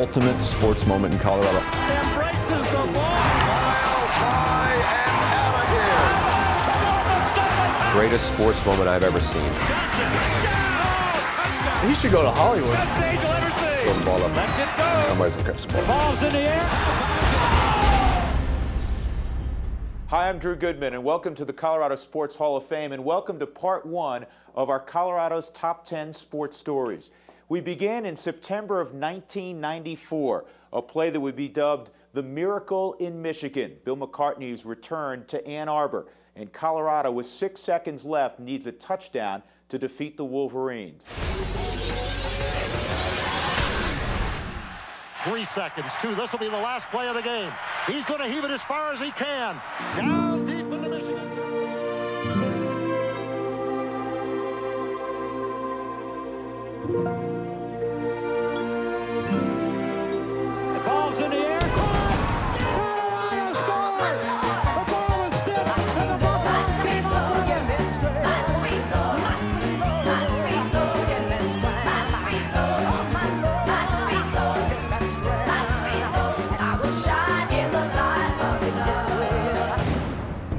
ultimate sports moment in Colorado. Embraces the ball. Mile high and out of here. Greatest sports moment I've ever seen. He should go to Hollywood. Throw the ball up. Let it go. Somebody's gonna catch the ball. Ball's in the air. Hi, I'm Drew Goodman, and welcome to the Colorado Sports Hall of Fame, and welcome to part one of our Colorado's Top 10 Sports Stories. We began in September of 1994, a play that would be dubbed The Miracle in Michigan, Bill McCartney's return to Ann Arbor. And Colorado, with 6 seconds left, needs a touchdown to defeat the Wolverines. 3 seconds, 2. This will be the last play of the game. He's going to heave it as far as he can. Down deep into Michigan. The ball's in the air. Colorado scores. The ball is tipped, and the Broncos beat again.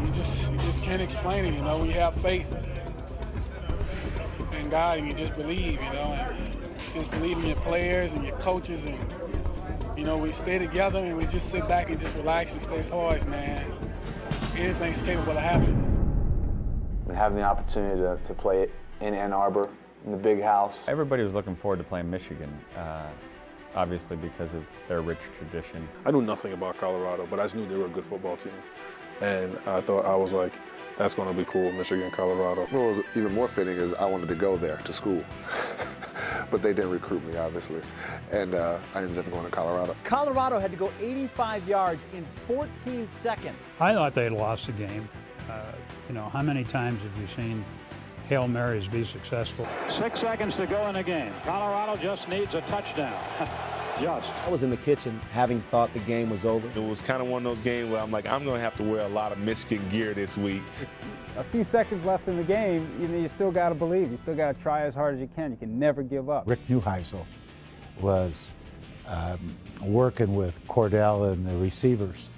You just can't explain it, you know, when you have faith in God and you just believe, you know, and just believe in your players and your coaches, and, you know, we stay together and we just sit back and just relax and stay poised, man. Anything's capable of happening. And having the opportunity to play in Ann Arbor, in the big house. Everybody was looking forward to playing Michigan, obviously because of their rich tradition. I knew nothing about Colorado, but I just knew they were a good football team. And I was like, that's going to be cool, Michigan, Colorado. What was even more fitting is I wanted to go there to school, but they didn't recruit me, obviously, and I ended up going to Colorado. Colorado had to go 85 yards in 14 seconds. I thought they had lost the game. You know, how many times have you seen Hail Marys be successful? 6 seconds to go in the game. Colorado just needs a touchdown. I was in the kitchen having thought the game was over. It was kind of one of those games where I'm like, I'm going to have to wear a lot of Michigan gear this week. A few seconds left in the game, you still got to believe. You still got to try as hard as you can. You can never give up. Rick Neuheisel was working with Cordell and the receivers,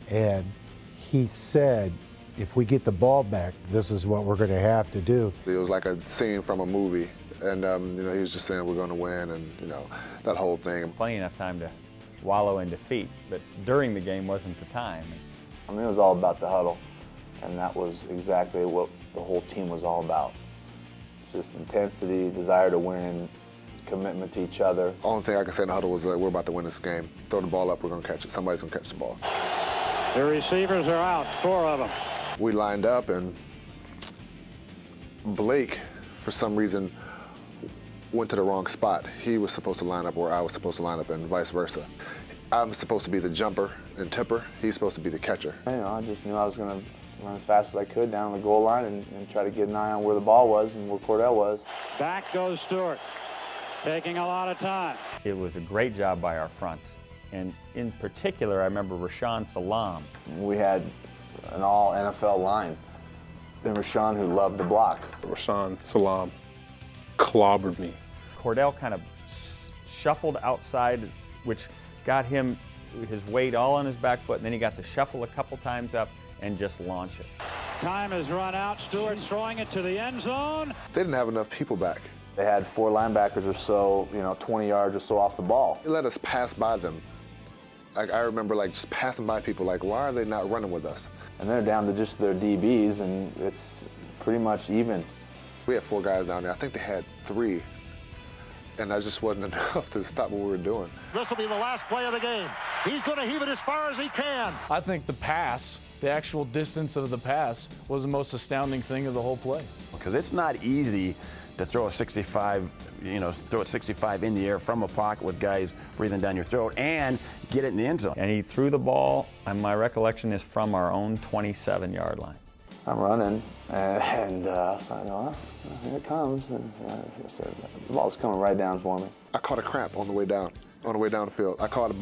and he said, if we get the ball back, this is what we're going to have to do. It was like a scene from a movie, and you know, he was just saying we're going to win, and you know, that whole thing. Plenty enough time to wallow in defeat, but during the game wasn't the time. I mean, it was all about the huddle, and that was exactly what the whole team was all about. It's just intensity, desire to win, commitment to each other. The only thing I can say in the huddle was that we're about to win this game. Throw the ball up, we're going to catch it. Somebody's going to catch the ball. The receivers are out, 4 of them. We lined up, and Blake, for some reason, went to the wrong spot. He was supposed to line up where I was supposed to line up, and vice versa. I'm supposed to be the jumper and tipper. He's supposed to be the catcher. You know, I just knew I was going to run as fast as I could down the goal line and try to get an eye on where the ball was and where Cordell was. Back goes Stewart, taking a lot of time. It was a great job by our front. And in particular, I remember Rashawn Salam. We had an all NFL line. And Rashawn, who loved to block. Rashawn Salam clobbered me. Cordell kind of shuffled outside, which got him his weight all on his back foot, and then he got to shuffle a couple times up and just launch it. Time has run out. Stewart throwing it to the end zone. They didn't have enough people back. They had 4 linebackers or so, 20 yards or so off the ball. They let us pass by them. Like, I remember just passing by people like, why are they not running with us? And they're down to just their DBs, and it's pretty much even. We had 4 guys down there. I think they had 3. And that just wasn't enough to stop what we were doing. This will be the last play of the game. He's going to heave it as far as he can. I think the pass, the actual distance of the pass, was the most astounding thing of the whole play. Because it's not easy to throw a 65, throw it 65 in the air from a pocket with guys breathing down your throat and get it in the end zone. And he threw the ball, and my recollection is from our own 27-yard line. I'm running, and I said, here it comes. And I said, the ball's coming right down for me. I caught a cramp on the way down the field. I caught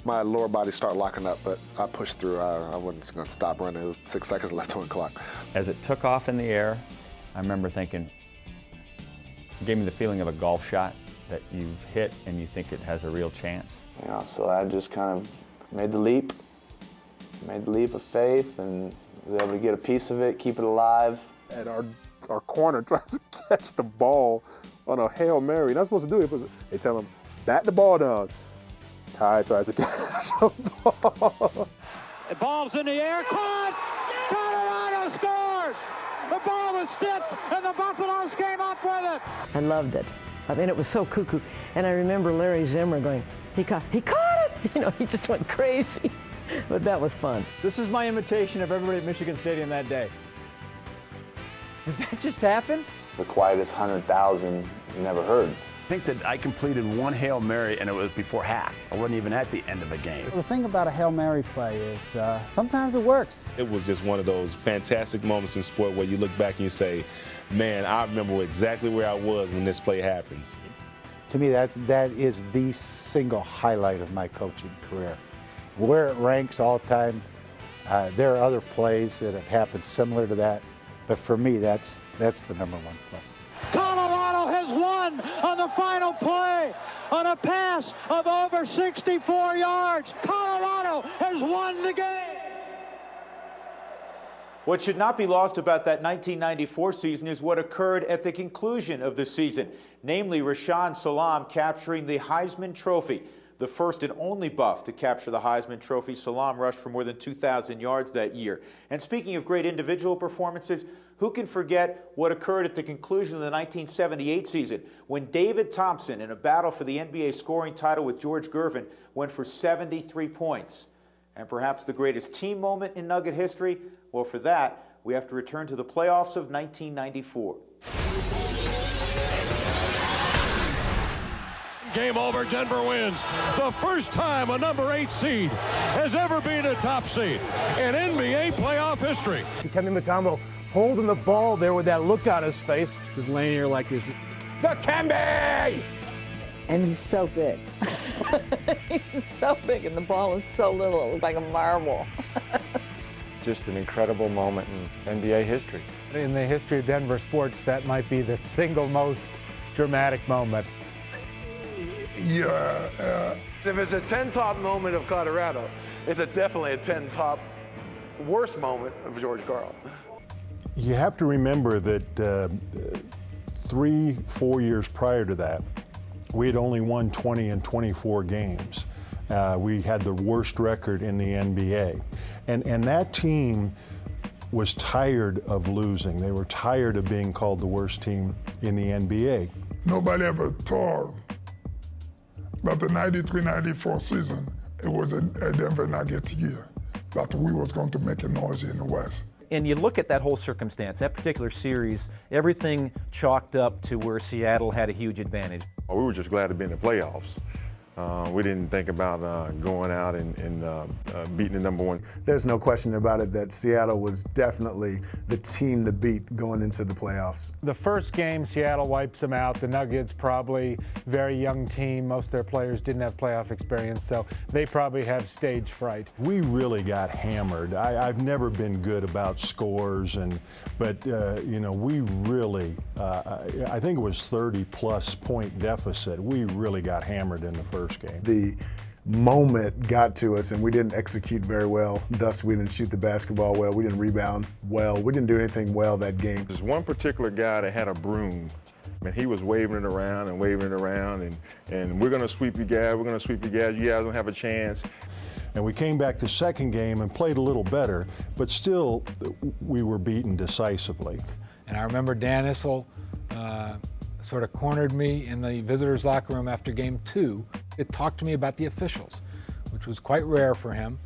my lower body start locking up, but I pushed through. I wasn't going to stop running. It was 6 seconds left on the clock. As it took off in the air, I remember thinking, it gave me the feeling of a golf shot. that you've hit and you think it has a real chance? You know, so I just kind of made the leap of faith, and was able to get a piece of it, keep it alive. And our corner tries to catch the ball on a Hail Mary. You're not supposed to do it. They tell him, bat the ball down. Ty tries to catch the ball. The ball's in the air, caught! Colorado scores! The ball was tipped, and the Buffaloes came up with it. I loved it. I mean, it was so cuckoo. And I remember Larry Zimmer going, he caught it! You know, he just went crazy. But that was fun. This is my imitation of everybody at Michigan Stadium that day. Did that just happen? The quietest 100,000 you never heard. I think that I completed one Hail Mary, and it was before half. I wasn't even at the end of a game. The thing about a Hail Mary play is sometimes it works. It was just one of those fantastic moments in sport where you look back and you say, man, I remember exactly where I was when this play happens. To me, that is the single highlight of my coaching career. Where it ranks all time, there are other plays that have happened similar to that, but for me, that's the number one play. Colorado has won on the final play on a pass of over 64 yards. Colorado has won the game. What should not be lost about that 1994 season is what occurred at the conclusion of the season, namely Rashaan Salaam capturing the Heisman Trophy. The first and only Buff to capture the Heisman Trophy, Salaam rushed for more than 2,000 yards that year. And speaking of great individual performances, who can forget what occurred at the conclusion of the 1978 season when David Thompson, in a battle for the NBA scoring title with George Gervin, went for 73 points. And perhaps the greatest team moment in Nugget history? Well, for that, we have to return to the playoffs of 1994. Game over, Denver wins. The first time a number 8 seed has ever been a top seed in NBA playoff history. Dikembe Mutombo holding the ball there with that look on his face. Just laying here like this. Dikembe! And he's so big. He's so big, and the ball is so little. It was like a marble. Just an incredible moment in NBA history. In the history of Denver sports, that might be the single most dramatic moment. Yeah. If it's a 10 top moment of Colorado, it's definitely a 10 top worst moment of George Karl. You have to remember that 3-4 years prior to that, we had only won 20 and 24 games. We had the worst record in the NBA. And that team was tired of losing. They were tired of being called the worst team in the NBA. Nobody ever thought that the 93-94 season, it was a Denver Nuggets year, that we was going to make a noise in the West. And you look at that whole circumstance, that particular series, everything chalked up to where Seattle had a huge advantage. We were just glad to be in the playoffs. We didn't think about going out and beating the number one. There's no question about it that Seattle was definitely the team to beat going into the playoffs. The first game, Seattle wipes them out. The Nuggets, probably very young team. Most of their players didn't have playoff experience, so they probably have stage fright. We really got hammered. I've never been good about scores, but we really, I think it was 30-plus point deficit. We really got hammered in the first game. The moment got to us and we didn't execute very well. Thus, we didn't shoot the basketball well. We didn't rebound well. We didn't do anything well that game. There's one particular guy that had a broom. And he was waving it around and we're going to sweep you guys. We're going to sweep you guys. You guys don't have a chance. And we came back the second game and played a little better, but still we were beaten decisively. And I remember Dan Issel sort of cornered me in the visitors' locker room after game 2. It talked to me about the officials, which was quite rare for him,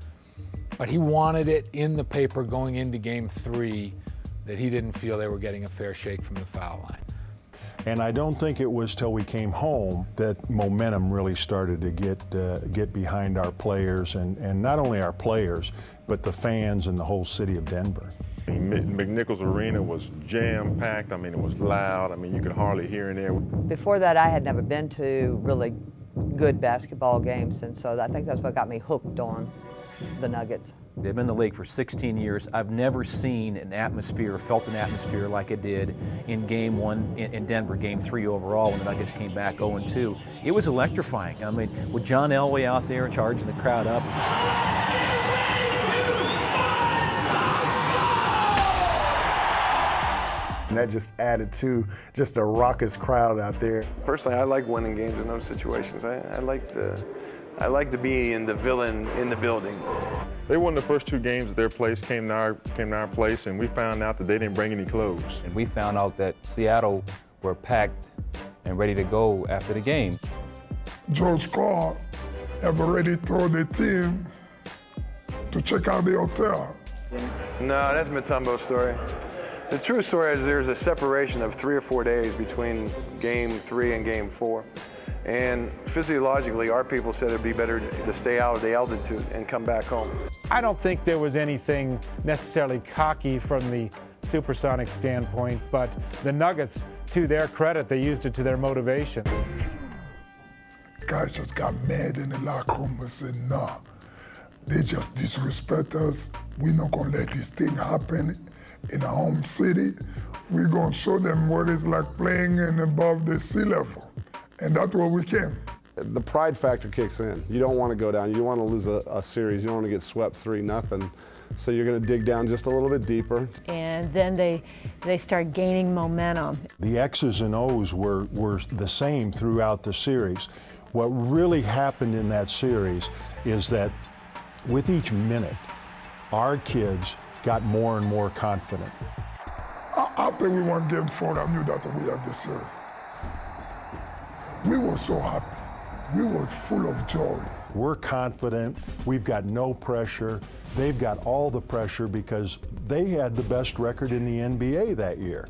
but he wanted it in the paper going into game 3 that he didn't feel they were getting a fair shake from the foul line. And I don't think it was till we came home that momentum really started to get behind our players, and not only our players, but the fans and the whole city of Denver. McNichols Arena was jam-packed. I mean, it was loud. I mean, you could hardly hear in there. Before that, I had never been to really good basketball games, and so I think that's what got me hooked on the Nuggets. They've been in the league for 16 years. I've never seen an atmosphere, felt an atmosphere like it did in Game 1 in Denver, Game 3 overall when the Nuggets came back 0-2. It was electrifying. I mean, with John Elway out there charging the crowd up. And that just added to just a raucous crowd out there. Personally, I like winning games in those situations. I like to be in the villain in the building. They won the first 2 games at their place, came to our place, and we found out that they didn't bring any clothes. And we found out that Seattle were packed and ready to go after the game. George Carr have already told the team to check out the hotel. No, that's Mutombo's story. The true story is there's a separation of 3 or 4 days between Game 3 and Game 4. And physiologically, our people said it'd be better to stay out of the altitude and come back home. I don't think there was anything necessarily cocky from the supersonic standpoint, but the Nuggets, to their credit, they used it to their motivation. Guys just got mad in the locker room and said, nah, they just disrespect us. We're not gonna let this thing happen in our home city. We're gonna show them what it's like playing in above the sea level. And that's where we came. The pride factor kicks in. You don't want to go down. You want to lose a series. You don't want to get swept 3-0. So you're going to dig down just a little bit deeper. And then they start gaining momentum. The X's and O's were the same throughout the series. What really happened in that series is that with each minute, our kids got more and more confident. After we won Game 4, I knew that we had the series. We were so happy. We were full of joy. We're confident. We've got no pressure. They've got all the pressure because they had the best record in the NBA that year.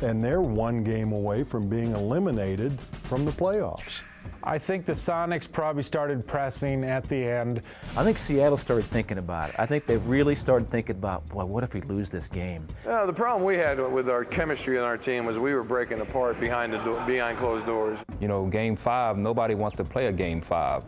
And they're 1 game away from being eliminated from the playoffs. I think the Sonics probably started pressing at the end. I think Seattle started thinking about it. I think they really started thinking about, boy, what if we lose this game? The problem we had with our chemistry on our team was we were breaking apart behind closed doors. You know, Game 5, nobody wants to play a Game 5,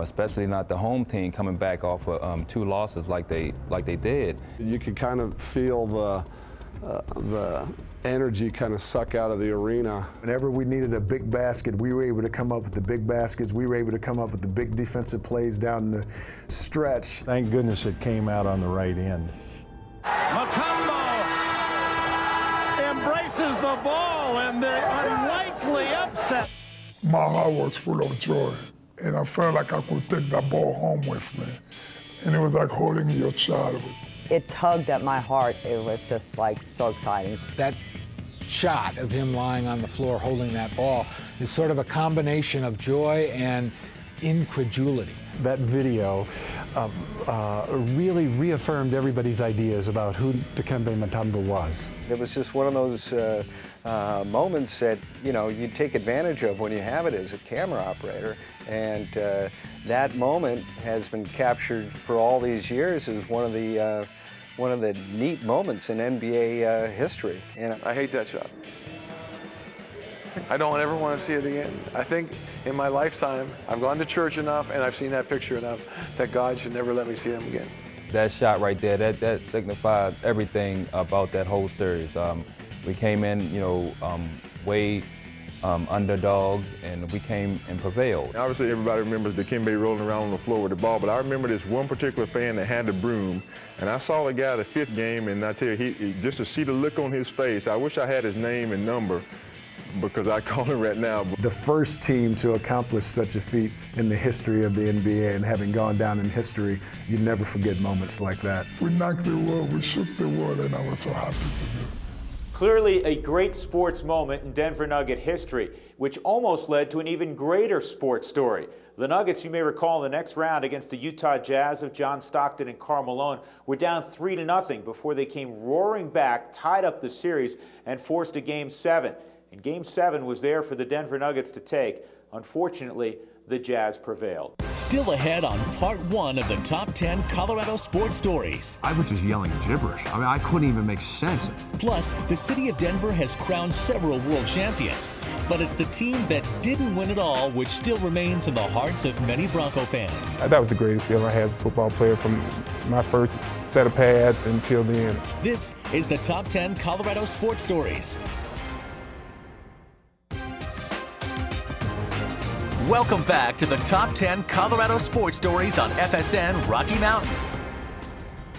especially not the home team coming back off of 2 losses like they did. You could kind of feel the energy kind of suck out of the arena. Whenever we needed a big basket, we were able to come up with the big baskets. We were able to come up with the big defensive plays down the stretch. Thank goodness it came out on the right end. Mutombo embraces the ball and the unlikely upset. My heart was full of joy, and I felt like I could take that ball home with me. And it was like holding your child. It tugged at my heart. It was just like so exciting. That shot of him lying on the floor holding that ball is sort of a combination of joy and incredulity. That video really reaffirmed everybody's ideas about who Dikembe Mutombo was. It was just one of those moments that, you know, you take advantage of when you have it as a camera operator. And that moment has been captured for all these years as one of the neat moments in NBA history. And I hate that shot. I don't ever want to see it again. I think in my lifetime, I've gone to church enough and I've seen that picture enough that God should never let me see him again. That shot right there, that signified everything about that whole series. We came in, you know, way underdogs, and we came and prevailed. Obviously, everybody remembers Dikembe rolling around on the floor with the ball, but I remember this one particular fan that had the broom, and I saw the guy the 5th game, and I tell you, he just to see the look on his face, I wish I had his name and number, because I call him right now. The first team to accomplish such a feat in the history of the NBA, and having gone down in history, you never forget moments like that. We knocked the world, we shook the world, and I was so happy to do it. Clearly a great sports moment in Denver Nugget history, which almost led to an even greater sports story. The Nuggets, you may recall, in the next round against the Utah Jazz of John Stockton and Karl Malone were down 3-0 before they came roaring back, tied up the series, and forced a Game 7. And Game 7 was there for the Denver Nuggets to take. Unfortunately, the Jazz prevailed. Still ahead on part 1 of the top 10 Colorado sports stories. I was just yelling gibberish. I mean, I couldn't even make sense. Plus, the city of Denver has crowned several world champions, but it's the team that didn't win it all which still remains in the hearts of many Bronco fans. That was the greatest feeling I had as a football player, from my first set of pads until the end. This is the top 10 Colorado sports stories. Welcome back to the top 10 Colorado sports stories on FSN Rocky Mountain.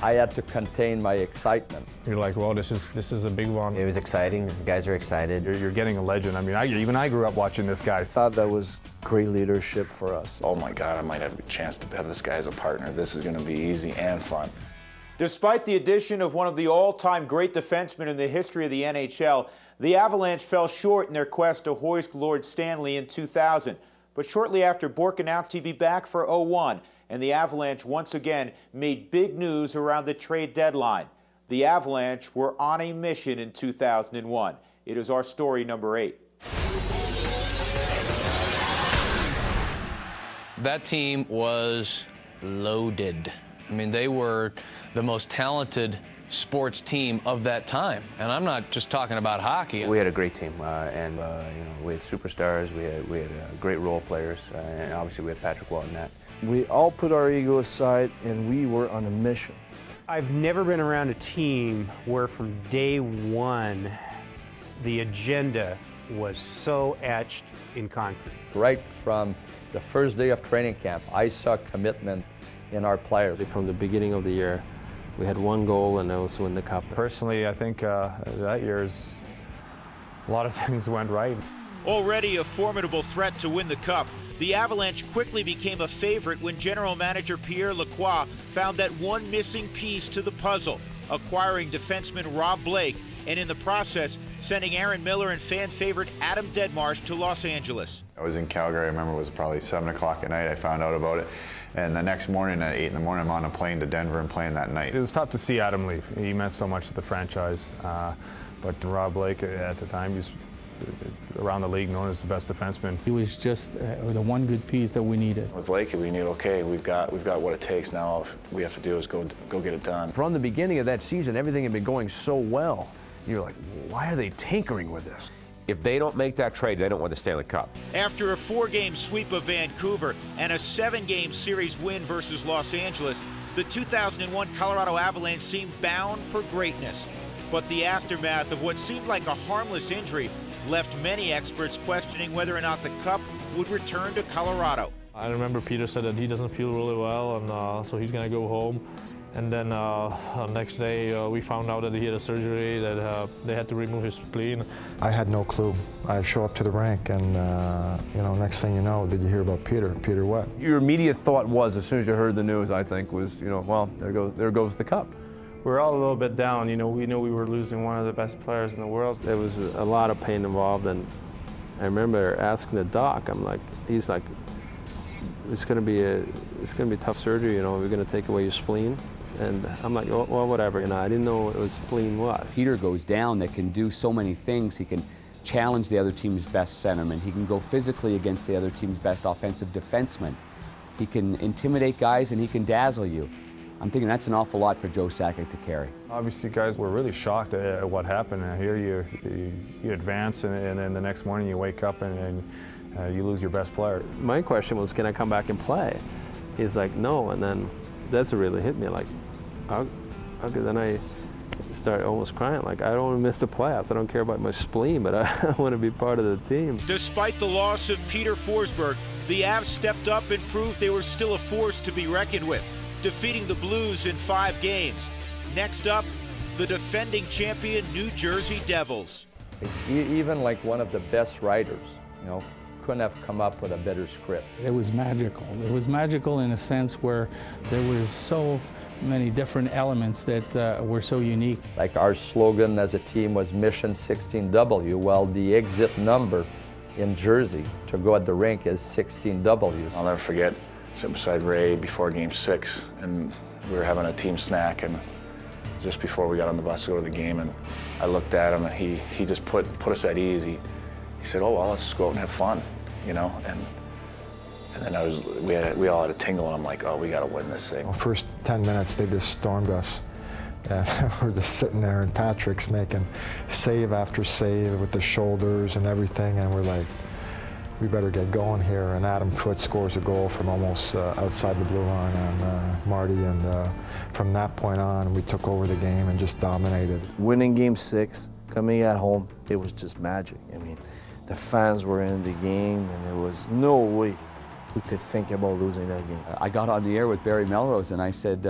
I had to contain my excitement. You're like, well, this is a big one. It was exciting. The guys are excited. You're getting a legend. I mean, even I grew up watching this guy. I thought that was great leadership for us. Oh my God, I might have a chance to have this guy as a partner. This is going to be easy and fun. Despite the addition of one of the all-time great defensemen in the history of the NHL, the Avalanche fell short in their quest to hoist Lord Stanley in 2000. But shortly after, Bourque announced he'd be back for 01, and the Avalanche once again made big news around the trade deadline. The Avalanche were on a mission in 2001. It is our story number 8. That team was loaded. I mean, they were the most talented sports team of that time, and I'm not just talking about hockey. We had a great team, and we had superstars, we had great role players, and obviously we had Patrick Wall-Net. We all put our ego aside, and we were on a mission. I've never been around a team where from day one the agenda was so etched in concrete. Right from the first day of training camp, I saw commitment in our players. From the beginning of the year, we had one goal, and that was to win the cup. Personally, I think that year's a lot of things went right. Already a formidable threat to win the cup, the Avalanche quickly became a favorite when general manager Pierre Lacroix found that one missing piece to the puzzle, acquiring defenseman Rob Blake, and in the process, sending Aaron Miller and fan favorite Adam Deadmarsh to Los Angeles. I was in Calgary, I remember it was probably 7 o'clock at night, I found out about it. And the next morning at 8 in the morning, I'm on a plane to Denver and playing that night. It was tough to see Adam leave. He meant so much to the franchise. But Rob Blake, at the time, he's around the league known as the best defenseman. He was just the one good piece that we needed. With Blake, we knew, okay, we've got what it takes now. All we have to do is go get it done. From the beginning of that season, everything had been going so well. You're like, why are they tinkering with this? If they don't make that trade, they don't win the Stanley Cup. After a 4-game sweep of Vancouver and a 7-game series win versus Los Angeles, the 2001 Colorado Avalanche seemed bound for greatness. But the aftermath of what seemed like a harmless injury left many experts questioning whether or not the Cup would return to Colorado. I remember Peter said that he doesn't feel really well, and so he's going to go home. And then next day we found out that he had a surgery, that they had to remove his spleen. I had no clue. I show up to the rink, and next thing you know, did you hear about Peter? Peter what? Your immediate thought was, as soon as you heard the news, I think, was, well, there goes the cup. We were all a little bit down. We knew we were losing one of the best players in the world. There was a lot of pain involved, and I remember asking the doc. He's like, it's going to be tough surgery. We're going to take away your spleen. And I'm like, oh, well, whatever. I didn't know what his spleen was. Peter goes down that can do so many things. He can challenge the other team's best centerman. He can go physically against the other team's best offensive defenseman. He can intimidate guys, and he can dazzle you. I'm thinking that's an awful lot for Joe Sakic to carry. Obviously, guys were really shocked at what happened. Here you advance, and then the next morning you wake up and you lose your best player. My question was, can I come back and play? He's like, no, and then that's what really hit me. Like, okay, then I start almost crying. Like, I don't want to miss the playoffs. I don't care about my spleen, but I want to be part of the team. Despite the loss of Peter Forsberg, the Avs stepped up and proved they were still a force to be reckoned with, defeating the Blues in 5 games. Next up, the defending champion New Jersey Devils. Even like one of the best writers, couldn't have come up with a better script. It was magical. It was magical in a sense where there were so many different elements that were so unique. Like our slogan as a team was Mission 16W. Well, the exit number in Jersey to go at the rink is 16Ws. I'll never forget sitting beside Ray before Game 6, and we were having a team snack, and just before we got on the bus to go to the game, and I looked at him, and he just put us at ease. He said, oh, well, let's just go out and have fun, and And then we all had a tingle, and I'm like, oh, we got to win this thing. The first 10 minutes, they just stormed us. And we're just sitting there, and Patrick's making save after save with the shoulders and everything, and we're like, we better get going here. And Adam Foote scores a goal from almost outside the blue line on Marty, and from that point on, we took over the game and just dominated. Winning Game 6, coming at home, it was just magic. I mean, the fans were in the game, and there was no way we could think about losing that game. I got on the air with Barry Melrose, and I said,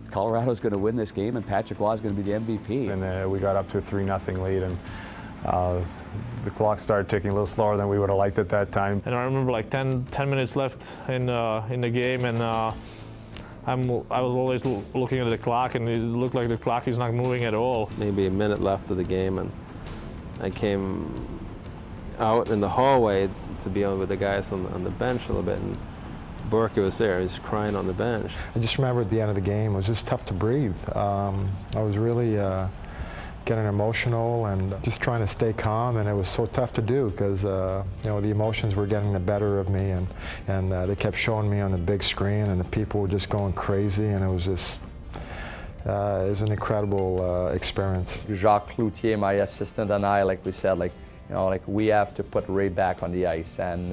Colorado's going to win this game, and Patrick Roy is going to be the MVP. And we got up to a 3-0 lead, and the clock started ticking a little slower than we would have liked at that time. And I remember like 10 minutes left in the game, and I was always looking at the clock, and it looked like the clock is not moving at all. Maybe a minute left of the game, and I came out in the hallway to be on with the guys on the bench a little bit, and Borka was there. He was crying on the bench. I just remember at the end of the game, it was just tough to breathe. I was really getting emotional and just trying to stay calm, and it was so tough to do because the emotions were getting the better of me, and they kept showing me on the big screen, and the people were just going crazy, and it was just it was an incredible experience. Jacques Cloutier, my assistant, and I, like we said, we have to put Ray back on the ice, and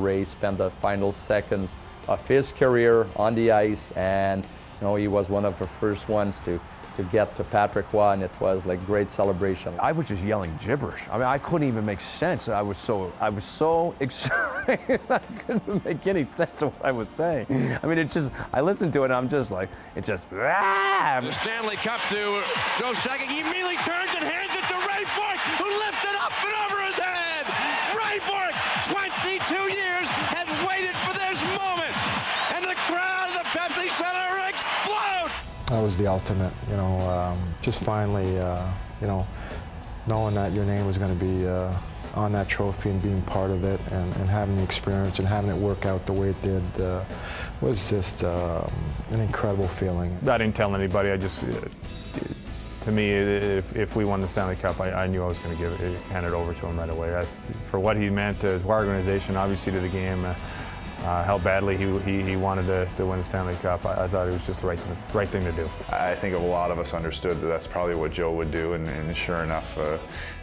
Ray spent the final seconds of his career on the ice, and he was one of the first ones to get to Patrick Roy, and it was like great celebration. I was just yelling gibberish. I mean, I couldn't even make sense. I was so excited. I couldn't make any sense of what I was saying. I mean, I listened to it, and I'm just like, The Stanley Cup to Joe Sakic. He immediately turns and hands it to Ray Bourque, who lifts it up and over his head. Ray Bourque, 22 years, had waited for this moment, and the crowd at the Pepsi Center explodes. That was the ultimate, just finally, knowing that your name was going to be on that trophy and being part of it, and having the experience and having it work out the way it did was just an incredible feeling. I didn't tell anybody. I just, to me, if we won the Stanley Cup, I knew I was going to hand it over to him right away. For what he meant to our organization, obviously to the game, how badly he wanted to win the Stanley Cup. I thought it was just the right thing to do. I think a lot of us understood that that's probably what Joe would do, and sure enough,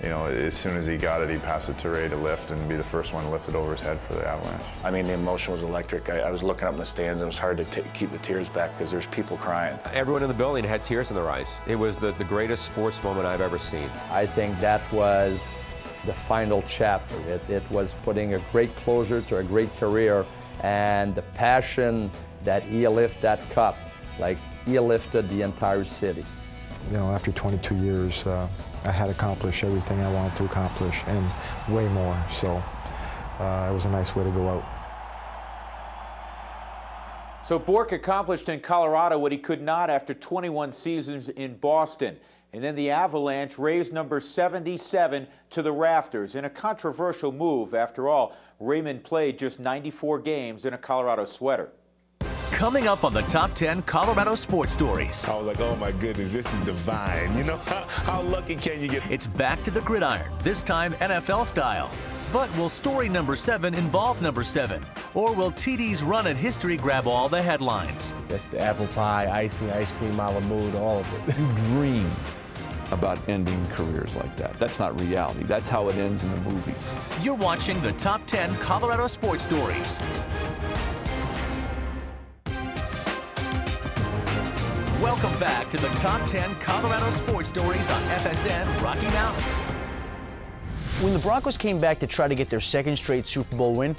as soon as he got it, he passed it to Ray to lift and be the first one to lift it over his head for the Avalanche. I mean, the emotion was electric. I was looking up in the stands, and it was hard to keep the tears back because there's people crying. Everyone in the building had tears in their eyes. It was the greatest sports moment I've ever seen. I think that was the final chapter. It was putting a great closure to a great career, and the passion that he lifted that cup, like he lifted the entire city. After 22 years, I had accomplished everything I wanted to accomplish and way more, so it was a nice way to go out. So Bourque accomplished in Colorado what he could not after 21 seasons in Boston. And then the Avalanche raised number 77 to the rafters in a controversial move. After all, Raymond played just 94 games in a Colorado sweater. Coming up on the Top 10 Colorado Sports Stories. I was like, oh my goodness, this is divine. How lucky can you get? It's back to the gridiron, this time NFL style. But will story number 7 involve number 7? Or will TD's run at history grab all the headlines? That's the apple pie, icing, ice cream, a la mode, all of it. You dream about ending careers like that. That's not reality. That's how it ends in the movies. You're watching the Top 10 Colorado Sports Stories. Welcome back to the Top 10 Colorado Sports Stories on FSN Rocky Mountain. When the Broncos came back to try to get their second straight Super Bowl win,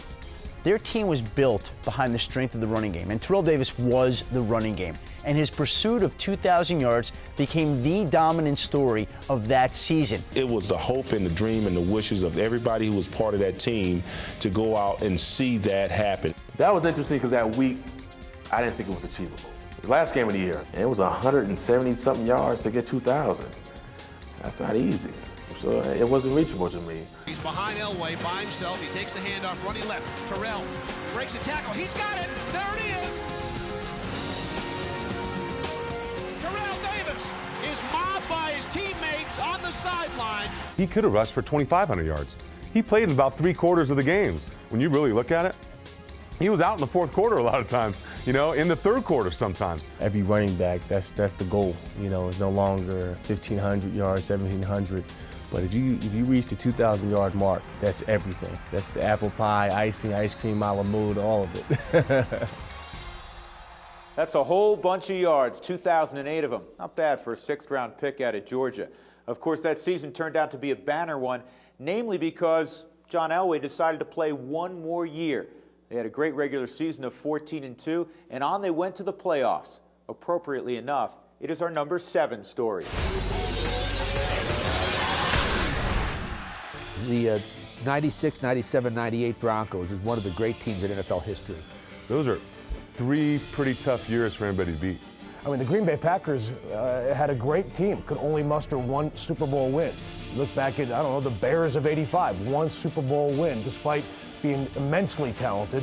their team was built behind the strength of the running game, and Terrell Davis was the running game. And his pursuit of 2,000 yards became the dominant story of that season. It was the hope and the dream and the wishes of everybody who was part of that team to go out and see that happen. That was interesting because that week, I didn't think it was achievable. The last game of the year, and it was 170-something yards to get 2,000. That's not easy. So it wasn't reachable to me. He's behind Elway by himself. He takes the handoff, running left. Terrell breaks a tackle. He's got it. There it is. Terrell Davis is mobbed by his teammates on the sideline. He could have rushed for 2,500 yards. he played in about 3/4 of the games. When you really look at it, he was out in the fourth quarter a lot of times, you know, in the third quarter sometimes. Every running back, that's the goal. You know, it's no longer 1,500 yards, 1,700. But if you reach the 2,000-yard mark, that's everything. That's the apple pie, icing, ice cream, a la mode, all of it. That's a whole bunch of yards, 2,008 of them. Not bad for a sixth-round pick out of Georgia. Of course, that season turned out to be a banner one, namely because John Elway decided to play one more year. They had a great regular season of 14-2, and on they went to the playoffs. Appropriately enough, it is our number 7 story. The 96, 97, 98 Broncos is one of the great teams in NFL history. Those are 3 pretty tough years for anybody to beat. I mean, the Green Bay Packers had a great team, could only muster 1 Super Bowl win. Look back at, I don't know, the Bears of '85, 1 Super Bowl win, despite being immensely talented.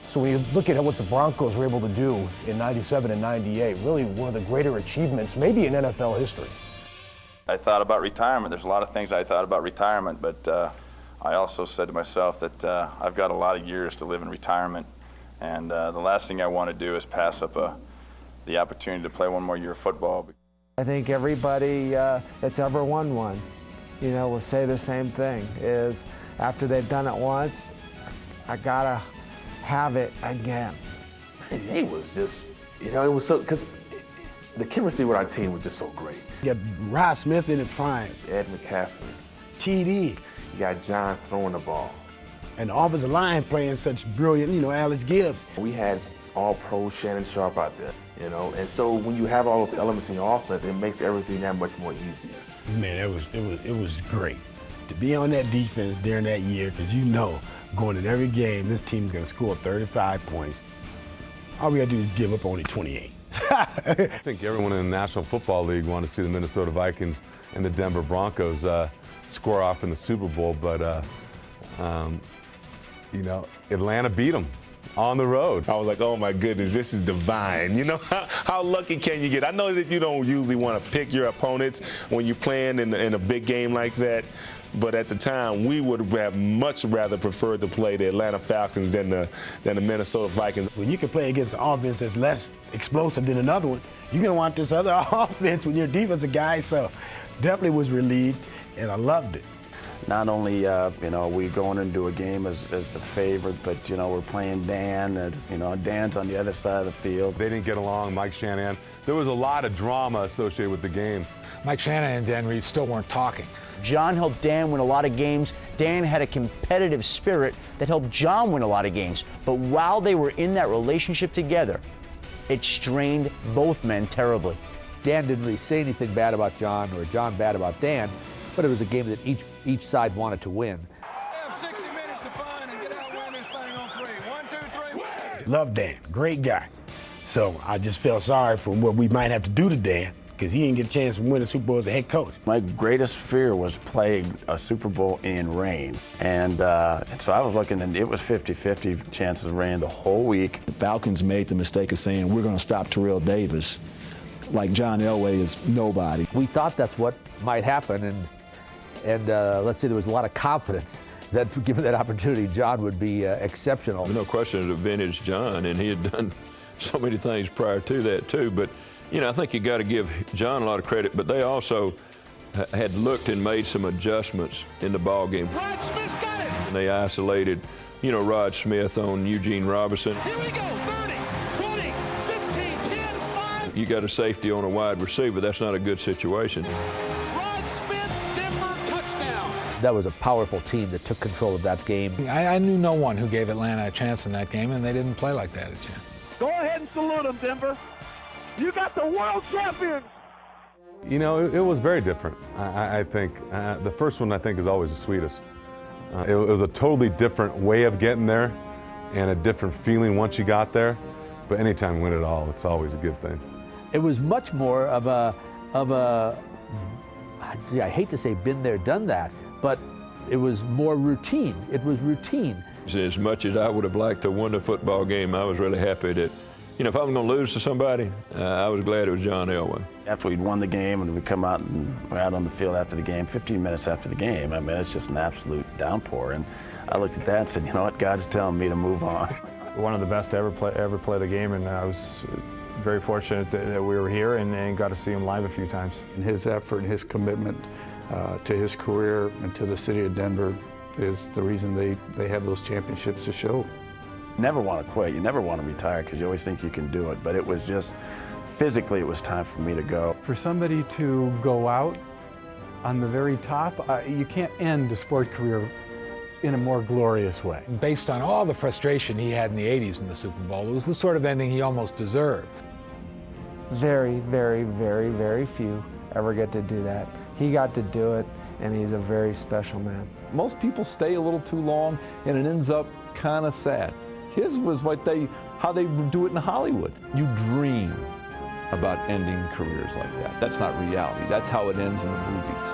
So when you look at what the Broncos were able to do in 97 and 98, really one of the greater achievements, maybe in NFL history. I thought about retirement. There's a lot of things I thought about retirement, but I also said to myself that I've got a lot of years to live in retirement, and the last thing I want to do is pass up the opportunity to play one more year of football. I think everybody that's ever won one, you know, will say the same thing, is after they've done it once, I gotta have it again. It was just, you know, it was so, because the chemistry with our team was just so great. You got Rod Smith in the prime. Ed McCaffrey. TD. You got John throwing the ball. And the offensive line playing such brilliant, you know, Alex Gibbs. We had all-pro Shannon Sharp out there, you know, and so when you have all those elements in your offense, it makes everything that much more easier. Man, it was great to be on that defense during that year, because you know, going in every game, this team's gonna score 35 points. All we gotta do is give up only 28. I think everyone in the National Football League wanted to see the Minnesota Vikings and the Denver Broncos score off in the Super Bowl, but you know, Atlanta beat them on the road. I was like, oh my goodness, this is divine. You know, how lucky can you get? I know that you don't usually want to pick your opponents when you're playing in a big game like that, but at the time, we would have much rather preferred to play the Atlanta Falcons than the Minnesota Vikings. When you can play against an offense that's less explosive than another one, you're going to want this other offense when you're a defensive guy, so definitely was relieved, and I loved it. Not only, you know, we going into a game as the favorite, but, you know, we're playing Dan. As, you know, Dan's on the other side of the field. They didn't get along, Mike Shanahan. There was a lot of drama associated with the game. Mike Shanahan and Dan Reeves still weren't talking. John helped Dan win a lot of games. Dan had a competitive spirit that helped John win a lot of games. But while they were in that relationship together, it strained both men terribly. Dan didn't really say anything bad about John or John bad about Dan, but it was a game that each side wanted to win. Have 60 minutes to find and get out win this thing on 3. 1, 2, 3, win. Love Dan, great guy. So I just felt sorry for what we might have to do to Dan, because he didn't get a chance to win a Super Bowl as a head coach. My greatest fear was playing a Super Bowl in rain. And so I was looking, and it was 50-50 chances of rain the whole week. The Falcons made the mistake of saying, we're going to stop Terrell Davis. Like John Elway is nobody. We thought that's what might happen, and let's say there was a lot of confidence that given that opportunity, John would be exceptional. No question it advantaged John, and he had done so many things prior to that too. But, you know, I think you got to give John a lot of credit, but they also had looked and made some adjustments in the ball game. Rod Smith's got it. And they isolated, you know, Rod Smith on Eugene Robinson. Here we go, 30, 20, 15, 10, 5. You got a safety on a wide receiver. That's not a good situation. Rod Smith, Denver, touchdown. That was a powerful team that took control of that game. I knew no one who gave Atlanta a chance in that game, and they didn't play like that a chance. Go ahead and salute them, Denver. You got the world champions. You know, it was very different. I think the first one, I think, is always the sweetest. It was a totally different way of getting there and a different feeling once you got there. But anytime you win it all, it's always a good thing. It was much more of a, I hate to say been there, done that, but it was more routine. It was routine. As much as I would have liked to win the football game, I was really happy that you know, if I was going to lose to somebody, I was glad it was John Elway. After we'd won the game and we come out and we're out on the field after the game, 15 minutes after the game, I mean, it's just an absolute downpour. And I looked at that and said, you know what, God's telling me to move on. One of the best to ever play the game, and I was very fortunate that we were here and got to see him live a few times. And his effort and his commitment to his career and to the city of Denver is the reason they have those championships to show. Never want to quit. You never want to retire because you always think you can do it. But it was just, physically, it was time for me to go. For somebody to go out on the very top, you can't end a sport career in a more glorious way. Based on all the frustration he had in the 80s in the Super Bowl, it was the sort of ending he almost deserved. Very, very, very, very few ever get to do that. He got to do it, and he's a very special man. Most people stay a little too long, and it ends up kind of sad. His was how they do it in Hollywood. You dream about ending careers like that. That's not reality. That's how it ends in the movies.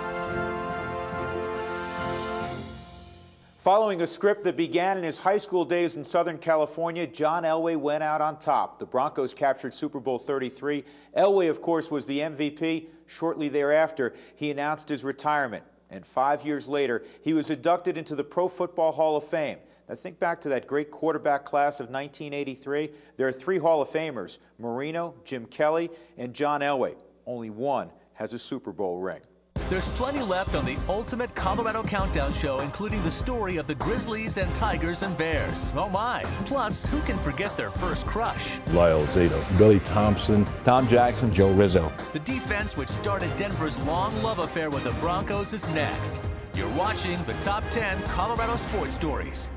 Following a script that began in his high school days in Southern California, John Elway went out on top. The Broncos captured Super Bowl 33. Elway, of course, was the MVP. Shortly thereafter, he announced his retirement. And 5 years later, he was inducted into the Pro Football Hall of Fame. Now think back to that great quarterback class of 1983. There are 3 Hall of Famers, Marino, Jim Kelly, and John Elway. Only one has a Super Bowl ring. There's plenty left on the ultimate Colorado Countdown show, including the story of the Grizzlies and Tigers and Bears. Oh my. Plus, who can forget their first crush? Lyle Zato, Billy Thompson, Tom Jackson, Joe Rizzo. The defense which started Denver's long love affair with the Broncos is next. You're watching the Top 10 Colorado Sports Stories.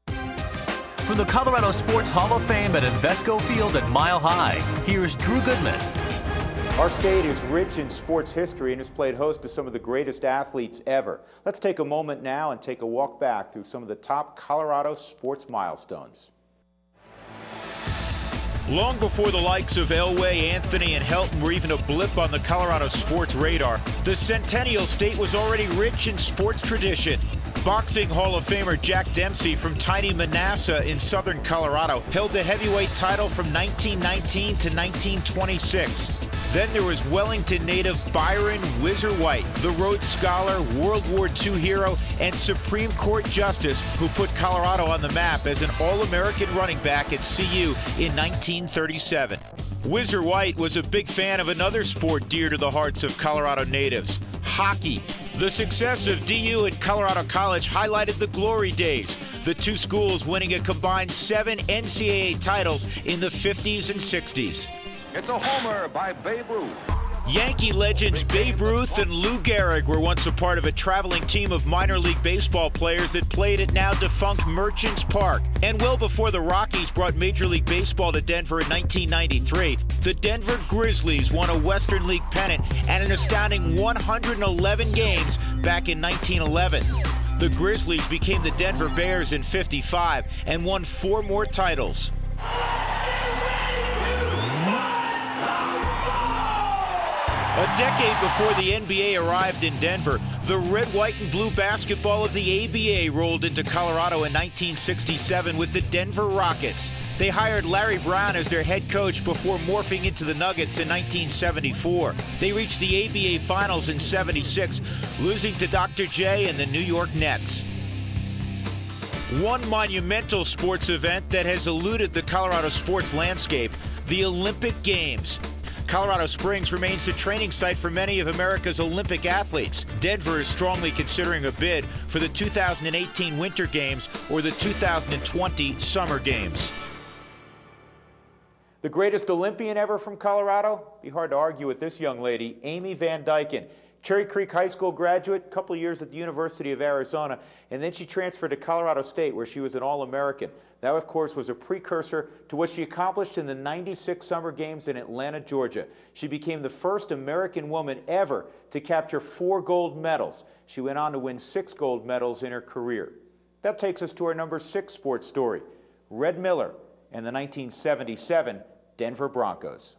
From the Colorado Sports Hall of Fame at Invesco Field at Mile High, here's Drew Goodman. Our state is rich in sports history and has played host to some of the greatest athletes ever. Let's take a moment now and take a walk back through some of the top Colorado sports milestones. Long before the likes of Elway, Anthony, and Helton were even a blip on the Colorado sports radar, the Centennial State was already rich in sports tradition. Boxing Hall of Famer Jack Dempsey from tiny Manassas in southern Colorado held the heavyweight title from 1919 to 1926. Then there was Wellington native Byron Whizzer White, the Rhodes Scholar, World War II hero, and Supreme Court Justice who put Colorado on the map as an All-American running back at CU in 1937. Whizzer White was a big fan of another sport dear to the hearts of Colorado natives, hockey. The success of DU and Colorado College highlighted the glory days, the two schools winning a combined 7 NCAA titles in the 50s and 60s. It's a homer by Babe Ruth. Yankee legends Babe Ruth and Lou Gehrig were once a part of a traveling team of minor league baseball players that played at now defunct Merchants Park. And well before the Rockies brought Major League Baseball to Denver in 1993, the Denver Grizzlies won a Western League pennant and an astounding 111 games back in 1911. The Grizzlies became the Denver Bears in '55 and won 4 more titles. A decade before the NBA arrived in Denver, the red, white, and blue basketball of the ABA rolled into Colorado in 1967 with the Denver Rockets. They hired Larry Brown as their head coach before morphing into the Nuggets in 1974. They reached the ABA Finals in '76, losing to Dr. J and the New York Nets. One monumental sports event that has eluded the Colorado sports landscape, the Olympic Games. Colorado Springs remains the training site for many of America's Olympic athletes. Denver is strongly considering a bid for the 2018 Winter Games or the 2020 Summer Games. The greatest Olympian ever from Colorado? Be hard to argue with this young lady, Amy Van Dyken. Cherry Creek High School graduate, a couple of years at the University of Arizona, and then she transferred to Colorado State where she was an All-American. That, of course, was a precursor to what she accomplished in the '96 Summer Games in Atlanta, Georgia. She became the first American woman ever to capture 4 gold medals. She went on to win 6 gold medals in her career. That takes us to our number 6 sports story, Red Miller and the 1977 Denver Broncos.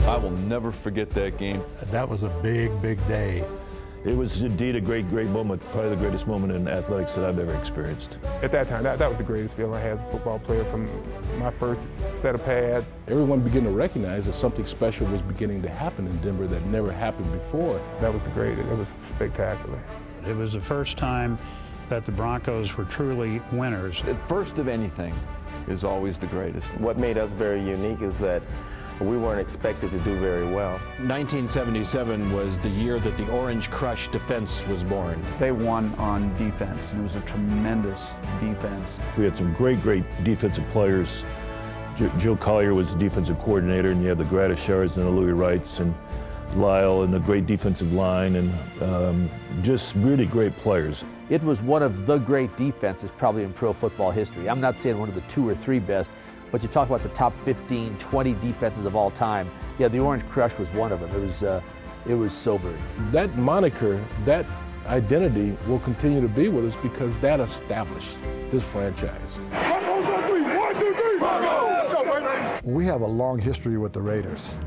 I will never forget that game. That was a big, big day. It was indeed a great, great moment, probably the greatest moment in athletics that I've ever experienced. At that time, that was the greatest feeling I had as a football player, from my first set of pads. Everyone began to recognize that something special was beginning to happen in Denver that never happened before. That was the greatest. It was spectacular. It was the first time that the Broncos were truly winners. The first of anything is always the greatest. What made us very unique is that we weren't expected to do very well. 1977 was the year that the Orange Crush defense was born. They won on defense, and it was a tremendous defense. We had some great, great defensive players. Joe Collier was the defensive coordinator, and you have the Gratishars and the Louis Wrights and Lyle and the great defensive line, and just really great players. It was one of the great defenses probably in pro football history. I'm not saying one of the 2 or 3 best, but you talk about the top 15, 20 defenses of all time. Yeah, the Orange Crush was one of them. It was sobering. That moniker, that identity will continue to be with us because that established this franchise. We have a long history with the Raiders.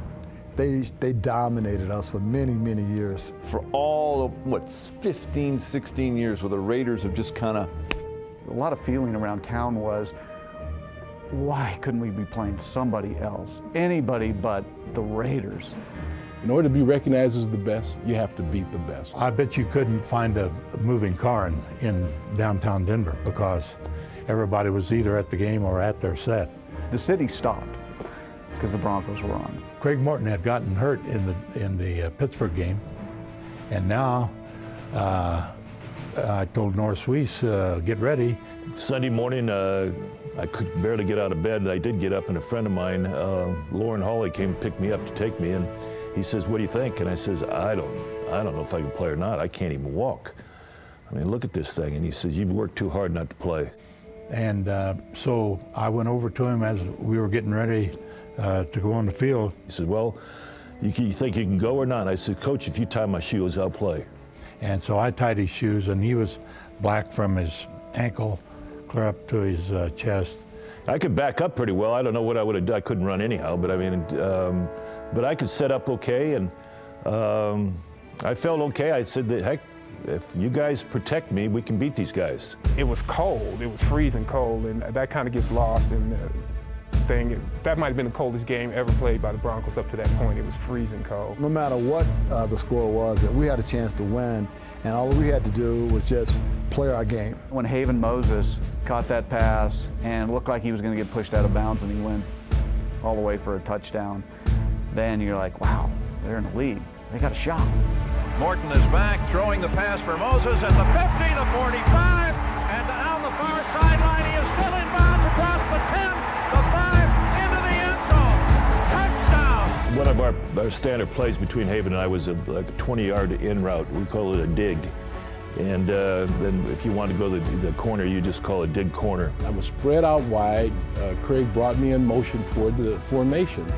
They dominated us for many, many years. For all of, 15, 16 years where the Raiders have just kind of... A lot of feeling around town was, why couldn't we be playing somebody else? Anybody but the Raiders. In order to be recognized as the best, you have to beat the best. I bet you couldn't find a moving car in downtown Denver because everybody was either at the game or at their set. The city stopped because the Broncos were on. Craig Morton had gotten hurt in the Pittsburgh game, and now I told Norris Suisse, get ready. Sunday morning, I could barely get out of bed. I did get up, and a friend of mine, Lauren Hawley, came and picked me up to take me, and he says, "What do you think?" And I says, I don't know if I can play or not. I can't even walk. I mean, look at this thing. And he says, "You've worked too hard not to play." And so I went over to him as we were getting ready to go on the field. He said, "Well, you think you can go or not?" I said, "Coach, if you tie my shoes, I'll play." And so I tied his shoes, and he was black from his ankle clear up to his chest. I could back up pretty well. I don't know what I would have done. I couldn't run anyhow, but I mean, but I could set up okay, and I felt okay. I said, heck, if you guys protect me, we can beat these guys. It was cold. It was freezing cold, and that kind of gets lost in the thing. That might have been the coldest game ever played by the Broncos up to that point. It was freezing cold. No matter what the score was, we had a chance to win, and all we had to do was just play our game. When Haven Moses caught that pass and looked like he was going to get pushed out of bounds, and he went all the way for a touchdown, then you're like, wow, they're in the lead. They got a shot. Morton is back, throwing the pass for Moses at the 50, the 45, and down the far sideline. He is still in bounds across the 10, the 5, into the end zone. Touchdown! One of our standard plays between Haven and I was like a 20-yard in route. We call it a dig. And then if you want to go to the corner, you just call it dig corner. I was spread out wide. Craig brought me in motion toward the formation.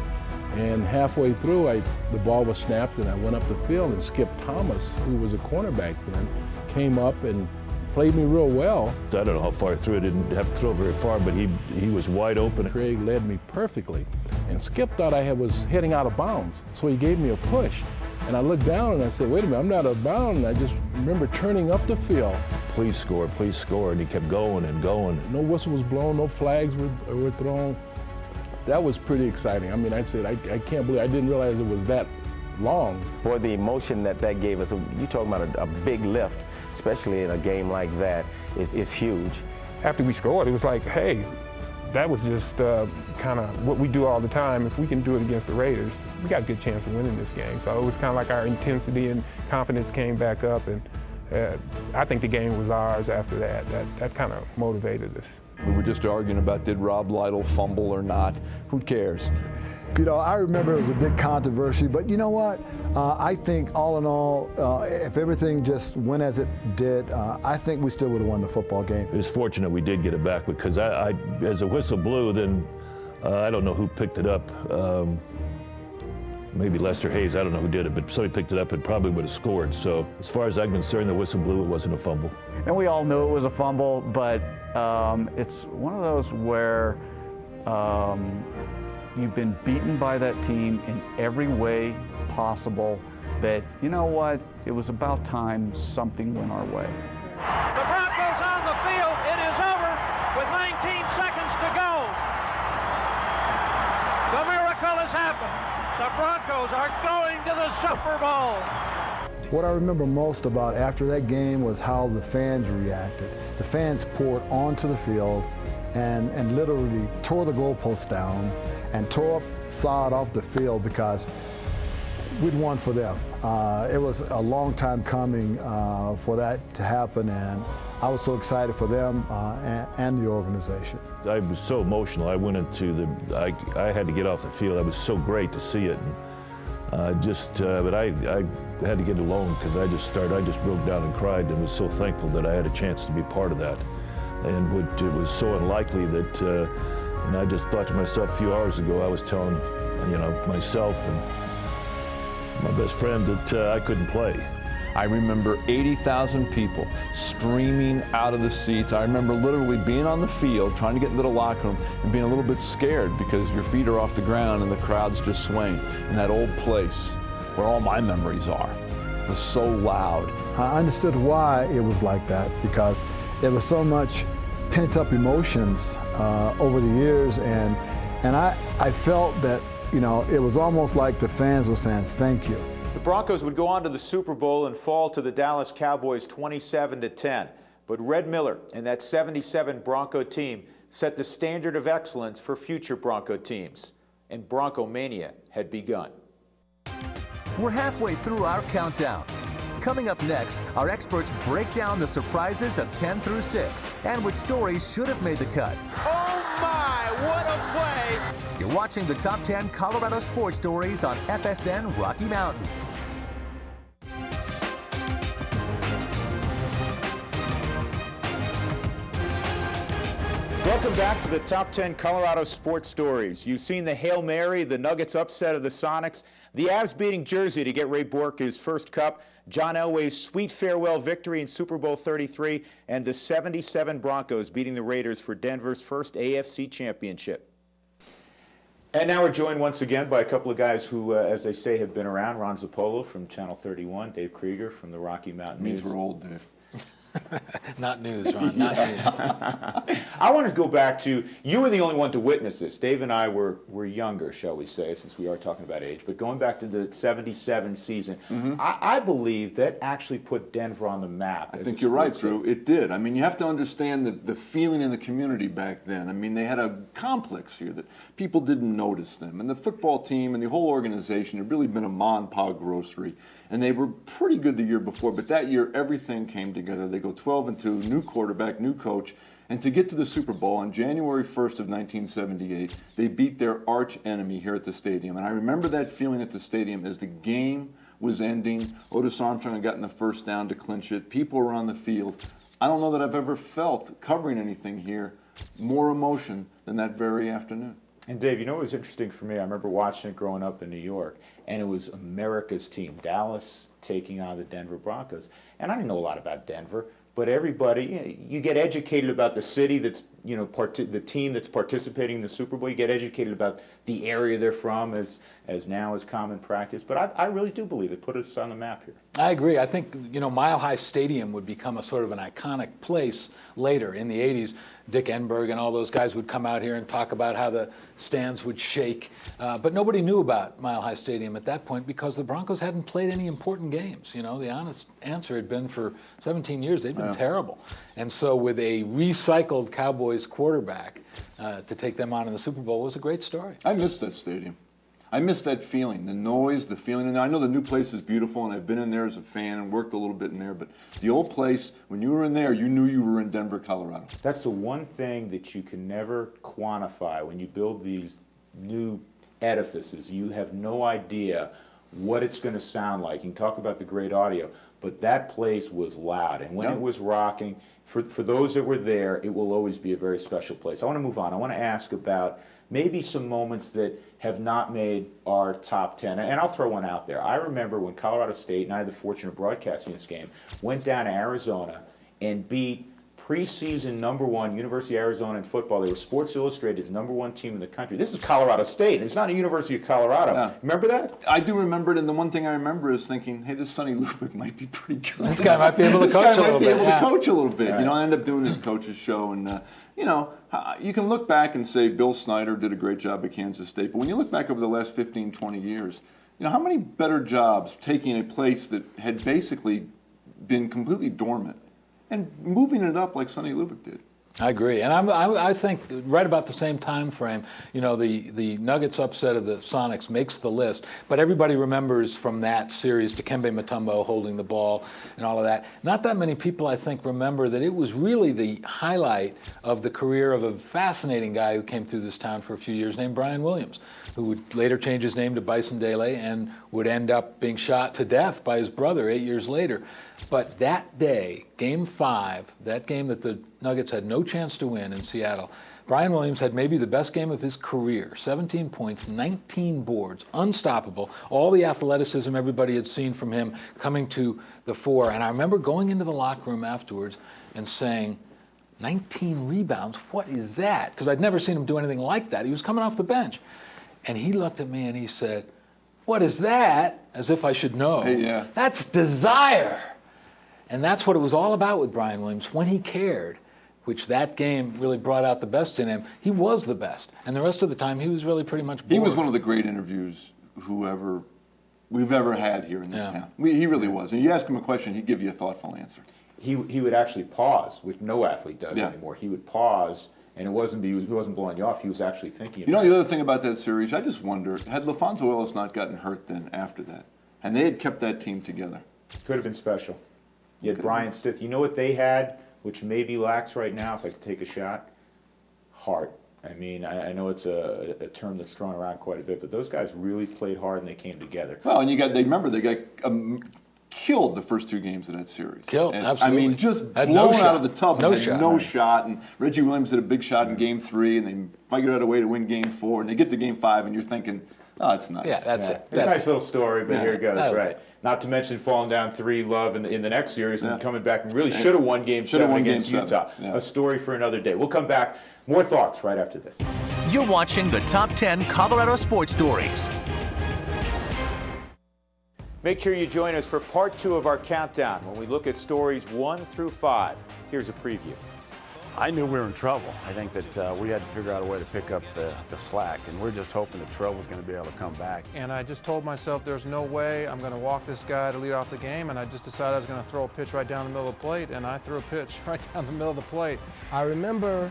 And halfway through, the ball was snapped, and I went up the field, and Skip Thomas, who was a cornerback then, came up and played me real well. I don't know how far through. I didn't have to throw very far, but he was wide open. Craig led me perfectly, and Skip thought I was heading out of bounds, so he gave me a push. And I looked down, and I said, wait a minute, I'm not out of bounds. And I just remember turning up the field. Please score, and he kept going and going. No whistle was blown, no flags were thrown. That was pretty exciting. I mean, I said, I can't believe, I didn't realize it was that long. Boy, the emotion that gave us, you talking about a big lift, especially in a game like that, is huge. After we scored, it was like, hey, that was just kind of what we do all the time. If we can do it against the Raiders, we got a good chance of winning this game. So it was kind of like our intensity and confidence came back up, and I think the game was ours after that. That kind of motivated us. We were just arguing about, did Rob Lytle fumble or not? Who cares? You know, I remember it was a big controversy, but you know what? I think all in all, if everything just went as it did, I think we still would have won the football game. It was fortunate we did get it back, because I as the whistle blew, then I don't know who picked it up. Maybe Lester Hayes, I don't know who did it, but somebody picked it up and probably would have scored. So as far as I'm concerned, the whistle blew, it wasn't a fumble. And we all knew it was a fumble, but it's one of those where you've been beaten by that team in every way possible, that, you know what, it was about time something went our way. The Broncos on the field. It is over with 19 seconds to go. The miracle has happened. The Broncos are going to the Super Bowl. What I remember most about after that game was how the fans reacted. The fans poured onto the field and literally tore the goalposts down and tore up sod off the field because we'd won for them. It was a long time coming for that to happen, and I was so excited for them and the organization. I was so emotional. I went into I had to get off the field. It was so great to see it. But I had to get alone because I just broke down and cried and was so thankful that I had a chance to be part of that. And it was so unlikely that, and I just thought to myself a few hours ago, I was telling, myself and my best friend that I couldn't play. I remember 80,000 people streaming out of the seats. I remember literally being on the field, trying to get into the locker room, and being a little bit scared because your feet are off the ground and the crowd's just swaying. In that old place where all my memories are. It was so loud. I understood why it was like that, because there was so much pent-up emotions over the years, and I felt that, it was almost like the fans were saying, thank you. The Broncos would go on to the Super Bowl and fall to the Dallas Cowboys 27-10. But Red Miller and that 77 Bronco team set the standard of excellence for future Bronco teams. And Bronco Mania had begun. We're halfway through our countdown. Coming up next, our experts break down the surprises of 10 through 6 and which stories should have made the cut. Oh my, what a play! You're watching the Top 10 Colorado Sports Stories on FSN Rocky Mountain. Welcome back to the Top 10 Colorado Sports Stories. You've seen the Hail Mary, the Nuggets upset of the Sonics, the Avs beating Jersey to get Ray Bourque his first cup, John Elway's sweet farewell victory in Super Bowl 33, and the 77 Broncos beating the Raiders for Denver's first AFC championship. And now we're joined once again by a couple of guys who, as they say, have been around. Ron Zappolo from Channel 31, Dave Krieger from the Rocky Mountain News. Means we're old, Dave. Not news, Ron, not news. I want to go back to, you were the only one to witness this. Dave and I were younger, shall we say, since we are talking about age. But going back to the 77 season, I believe that actually put Denver on the map. I think you're right, Drew. It did. I mean, you have to understand the feeling in the community back then. I mean, they had a complex here that people didn't notice them. And the football team and the whole organization had really been a ma and pa grocery. And they were pretty good the year before, but that year everything came together. They go 12-2, new quarterback, new coach, and to get to the Super Bowl on January 1st of 1978, they beat their arch enemy here at the stadium. And I remember that feeling at the stadium as the game was ending. Otis Armstrong had gotten the first down to clinch it. People were on the field. I don't know that I've ever felt, covering anything here, more emotion than that very afternoon. And Dave, you know what was interesting for me? I remember watching it growing up in New York, and it was America's team, Dallas taking on the Denver Broncos. And I didn't know a lot about Denver, but everybody, you get educated about the city that's, the team that's participating in the Super Bowl. You get educated about the area they're from, as now is common practice. But I really do believe it put us on the map here. I agree. I think, Mile High Stadium would become a sort of an iconic place later in the 80s. Dick Enberg and all those guys would come out here and talk about how the stands would shake. But nobody knew about Mile High Stadium at that point because the Broncos hadn't played any important games. The honest answer had been for 17 years, they'd been terrible. And so with a recycled Cowboys quarterback to take them on in the Super Bowl was a great story. I miss that stadium. I miss that feeling, the noise, the feeling. And I know the new place is beautiful, and I've been in there as a fan and worked a little bit in there. But the old place, when you were in there, you knew you were in Denver, Colorado. That's the one thing that you can never quantify when you build these new edifices. You have no idea what it's going to sound like. You can talk about the great audio, but that place was loud. And when it was rocking, for those that were there, it will always be a very special place. I want to move on. I want to ask about maybe some moments that have not made our top 10. And I'll throw one out there. I remember when Colorado State, and I had the fortune of broadcasting this game, went down to Arizona and beat preseason #1, University of Arizona in football. They were Sports Illustrated's #1 team in the country. This is Colorado State. It's not a University of Colorado. Yeah. Remember that? I do remember it, and the one thing I remember is thinking, hey, this Sonny Lubick might be pretty good. This guy might be able to coach a little bit. Coach a little bit. Right. You know, I ended up doing his coach's show, and you know, you can look back and say Bill Snyder did a great job at Kansas State, but when you look back over the last 15, 20 years, you know, how many better jobs taking a place that had basically been completely dormant and moving it up like Sonny Lubick did? I agree, and I think right about the same time frame, you know, the Nuggets upset of the Sonics makes the list, but everybody remembers from that series Dikembe Mutombo holding the ball and all of that. Not that many people, I think, remember that it was really the highlight of the career of a fascinating guy who came through this town for a few years named Brian Williams, who would later change his name to Bison Dele and would end up being shot to death by his brother 8 years later. But that day, Game 5, that game that the Nuggets had no chance to win in Seattle, Brian Williams had maybe the best game of his career. 17 points, 19 boards, unstoppable. All the athleticism everybody had seen from him coming to the fore. And I remember going into the locker room afterwards and saying, 19 rebounds, what is that? Because I'd never seen him do anything like that. He was coming off the bench. And he looked at me and he said, what is that? As if I should know. Hey, yeah. That's desire. And that's what it was all about with Brian Williams. When he cared, which that game really brought out the best in him, he was the best. And the rest of the time, he was really pretty much bored. He was one of the great interviews we've ever had here in this town. He really was. And you ask him a question, he'd give you a thoughtful answer. He would actually pause, which no athlete does anymore. He would pause, and he wasn't blowing you off. He was actually thinking about it. You know, the other thing about that series, I just wonder, had LaFonso Ellis not gotten hurt then after that, and they had kept that team together? Could have been special. You had Brian Stith. You know what they had, which maybe lacks right now, if I could take a shot? Heart. I mean, I know it's a term that's thrown around quite a bit, but those guys really played hard and they came together. Well, and they got killed the first 2 games of that series. Killed, and, absolutely. I mean, just had blown no out of the tub. No and shot. No shot. And Reggie Williams did a big shot in Game 3, and they figured out a way to win Game 4, and they get to Game 5, and you're thinking, oh, that's nice. Yeah, that's it. It's a nice little story, but here it goes, Okay. right. Not to mention falling down 3-love in the next series and coming back and really should have won Game 7 against Utah. A story for another day. We'll come back. More thoughts right after this. You're watching the Top 10 Colorado Sports Stories. Make sure you join us for part 2 of our countdown when we look at stories 1 through 5. Here's a preview. I knew we were in trouble. I think that we had to figure out a way to pick up the slack, and we're just hoping that Terrell was going to be able to come back. And I just told myself there's no way I'm going to walk this guy to lead off the game, and I just decided I was going to throw a pitch right down the middle of the plate, and I threw a pitch right down the middle of the plate. I remember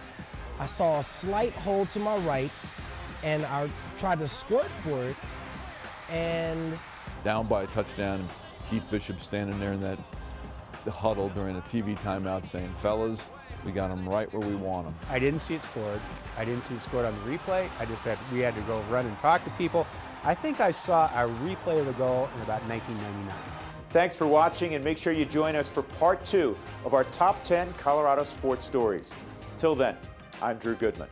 I saw a slight hole to my right, and I tried to squirt for it, and Down by a touchdown, and Keith Bishop standing there in the huddle during a TV timeout saying, fellas, we got them right where we want them. I didn't see it scored. I didn't see it scored on the replay. We had to go run and talk to people. I think I saw a replay of the goal in about 1999. Thanks for watching, and make sure you join us for part 2 of our Top 10 Colorado Sports Stories. Till then, I'm Drew Goodman.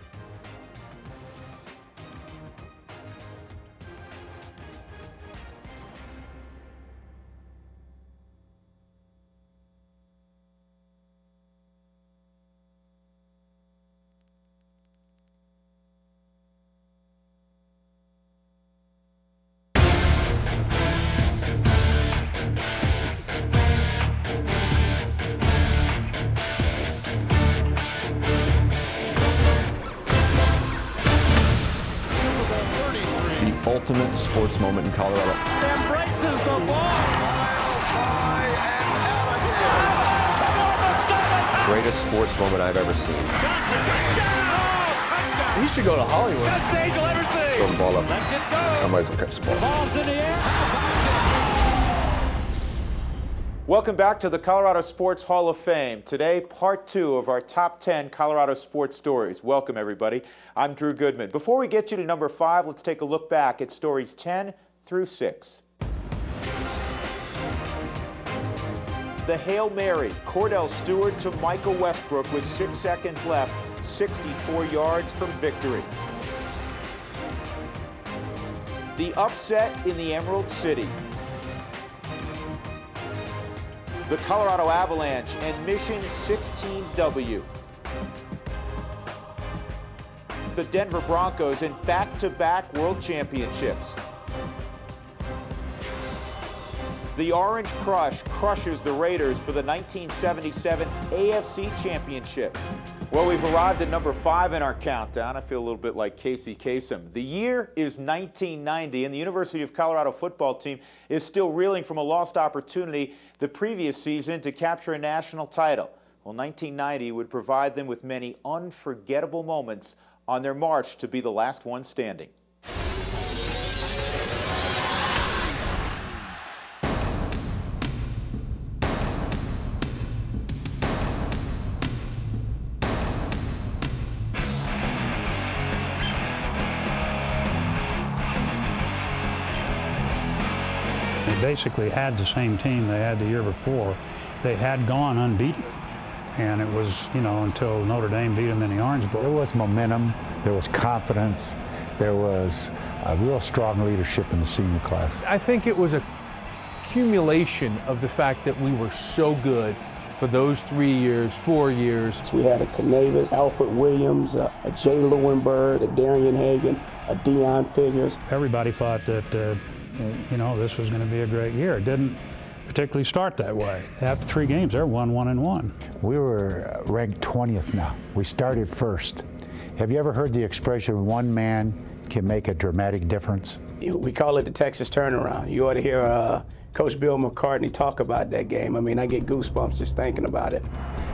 Ultimate sports moment in Colorado. Embraces the ball. Greatest sports moment I've ever seen. He should go to Hollywood. Throw the ball up. Somebody's gonna catch the ball. Ball's in the air. Welcome back to the Colorado Sports Hall of Fame. Today, part 2 of our Top 10 Colorado Sports Stories. Welcome, everybody. I'm Drew Goodman. Before we get you to number 5, let's take a look back at stories 10 through 6. The Hail Mary, Cordell Stewart to Michael Westbrook with 6 seconds left, 64 yards from victory. The upset in the Emerald City. the Colorado Avalanche and Mission 16W. The Denver Broncos in back-to-back World Championships. The Orange Crush crushes the Raiders for the 1977 AFC Championship. Well, we've arrived at number 5 in our countdown. I feel a little bit like Casey Kasem. The year is 1990, and the University of Colorado football team is still reeling from a lost opportunity the previous season to capture a national title. Well, 1990 would provide them with many unforgettable moments on their march to be the last one standing. They basically had the same team they had the year before. They had gone unbeaten. And it was, until Notre Dame beat them in the Orange Bowl. There was momentum, there was confidence, there was a real strong leadership in the senior class. I think it was a accumulation of the fact that we were so good for those 3 years, 4 years. We had a Canavis, Alfred Williams, a Jay Lewenberg, a Darian Hagan, a Deion Figures. Everybody thought that, this was going to be a great year. It didn't particularly start that way. After 3 games, they're 1-1-1. We were ranked 20th now. We started first. Have you ever heard the expression, one man can make a dramatic difference? We call it the Texas turnaround. You ought to hear Coach Bill McCartney talk about that game. I mean, I get goosebumps just thinking about it.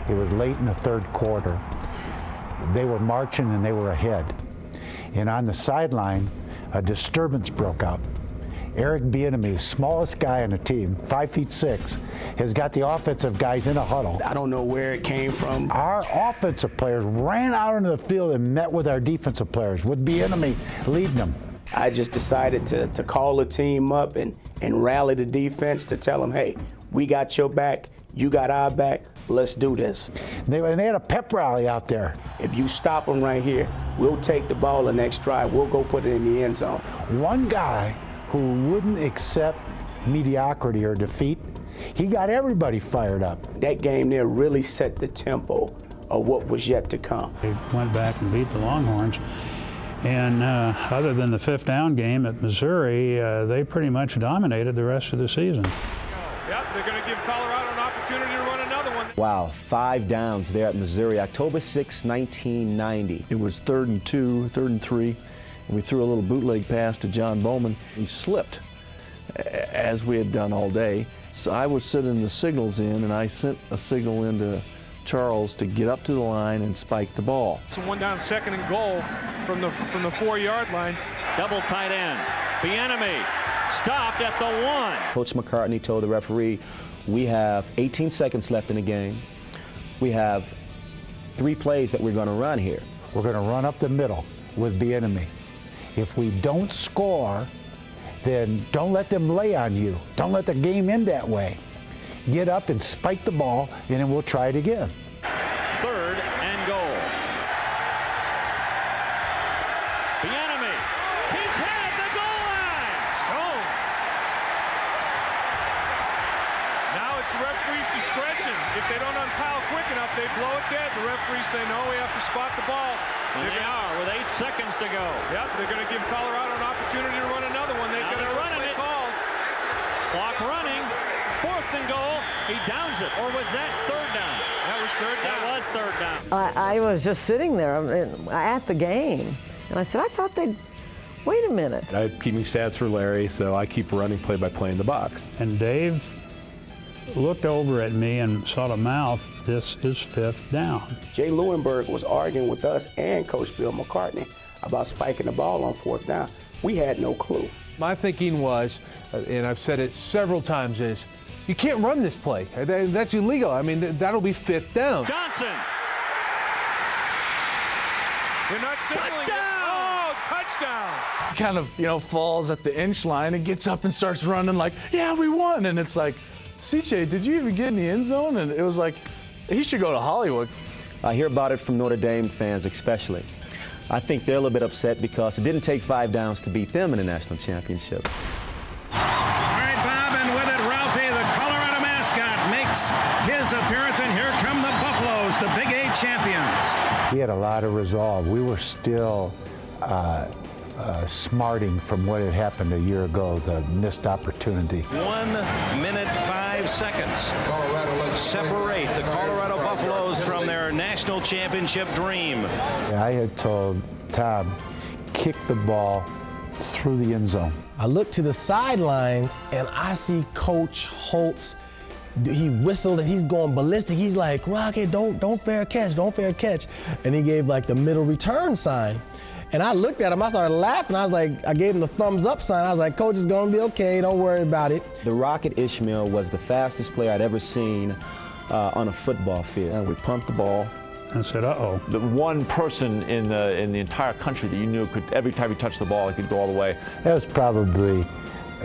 It was late in the third quarter. They were marching and they were ahead. And on the sideline, a disturbance broke out. Eric Bieniemy, smallest guy on the team, 5'6", has got the offensive guys in a huddle. I don't know where it came from. Our offensive players ran out into the field and met with our defensive players, with Bieniemy leading them. I just decided to call the team up and rally the defense to tell them, hey, we got your back, you got our back, let's do this. They had a pep rally out there. If you stop them right here, we'll take the ball the next drive, we'll go put it in the end zone. One guy who wouldn't accept mediocrity or defeat, he got everybody fired up. That game there really set the tempo of what was yet to come. They went back and beat the Longhorns. And other than the 5th down game at Missouri, they pretty much dominated the rest of the season. Yep, they're going to give Colorado an opportunity to run another one. Wow, 5 downs there at Missouri, October 6, 1990. It was 3rd and 2, 3rd and 3. And we threw a little bootleg pass to John Bowman. He slipped, as we had done all day. So I was sending the signals in, and I sent a signal into Charles to get up to the line and spike the ball. So 1 down, 2nd and goal from the 4-yard line. Double tight end. Bieniemy stopped at the 1. Coach McCartney told the referee, we have 18 seconds left in the game. We have 3 plays that we're going to run here. We're going to run up the middle with Bieniemy. If we don't score, then don't let them lay on you. Don't let the game end that way. Get up and spike the ball, and then we'll try it again. 3rd and goal. Bieniemy, he's had the goal line. Stone. Now it's the referee's discretion. If they don't unpile quick enough, they blow it dead. The referees say, no, we have to spot the ball. And they are with 8 seconds to go. Yep, they're going to give Colorado an opportunity to run another one. Now they're running it. Called. Clock running. 4th and goal. He downs it. Or was that 3rd down? That was 3rd down. That was 3rd down. I was just sitting there at the game, and I said, I thought they'd, wait a minute. I'm keeping stats for Larry, so I keep running play by play in the box. And Dave looked over at me and saw the mouth, this is 5th down. Jay Lewenberg was arguing with us and Coach Bill McCartney about spiking the ball on 4th down. We had no clue. My thinking was, and I've said it several times, is you can't run this play. That's illegal. I mean, that'll be 5th down. Johnson. They're not signaling. Oh, touchdown. Kind of, falls at the inch line and gets up and starts running like, yeah, we won. And it's like, CJ, did you even get in the end zone? And it was like, he should go to Hollywood. I hear about it from Notre Dame fans especially. I think they're a little bit upset because it didn't take 5 downs to beat them in the national championship. All right, Bob, and with it, Ralphie, the Colorado mascot, makes makes his appearance, and here come the Buffaloes, the Big 8 champions. We had a lot of resolve. We were still smarting from what had happened a year ago, the missed opportunity. 1 minute 5 seconds separate the Colorado Buffaloes from their national championship dream. I had told Tom, kick the ball through the end zone. I look to the sidelines and I see Coach Holtz. He whistled and he's going ballistic. He's like, Rocky, don't fair catch, don't fair catch. And he gave like the middle return sign. And I looked at him, I started laughing. I was like, I gave him the thumbs up sign. I was like, Coach, it's gonna be okay, don't worry about it. The Rocket Ishmael was the fastest player I'd ever seen on a football field. And we pumped the ball. And said, uh-oh. The one person in the entire country that you knew could, every time he touched the ball, he could go all the way. That was probably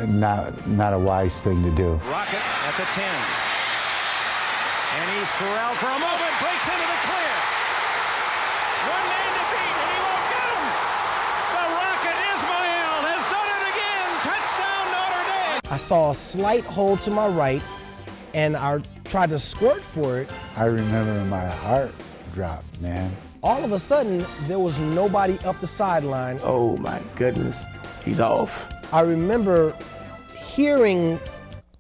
not a wise thing to do. Rocket at the 10. And he's corralled for a moment, breaks into the clear. One man to beat, and he won't get him. The Rocket Ishmael has done it again. Touchdown, Notre Dame. I saw a slight hole to my right, and I tried to squirt for it. I remember my heart dropped, man. All of a sudden, there was nobody up the sideline. Oh my goodness, he's off. I remember hearing,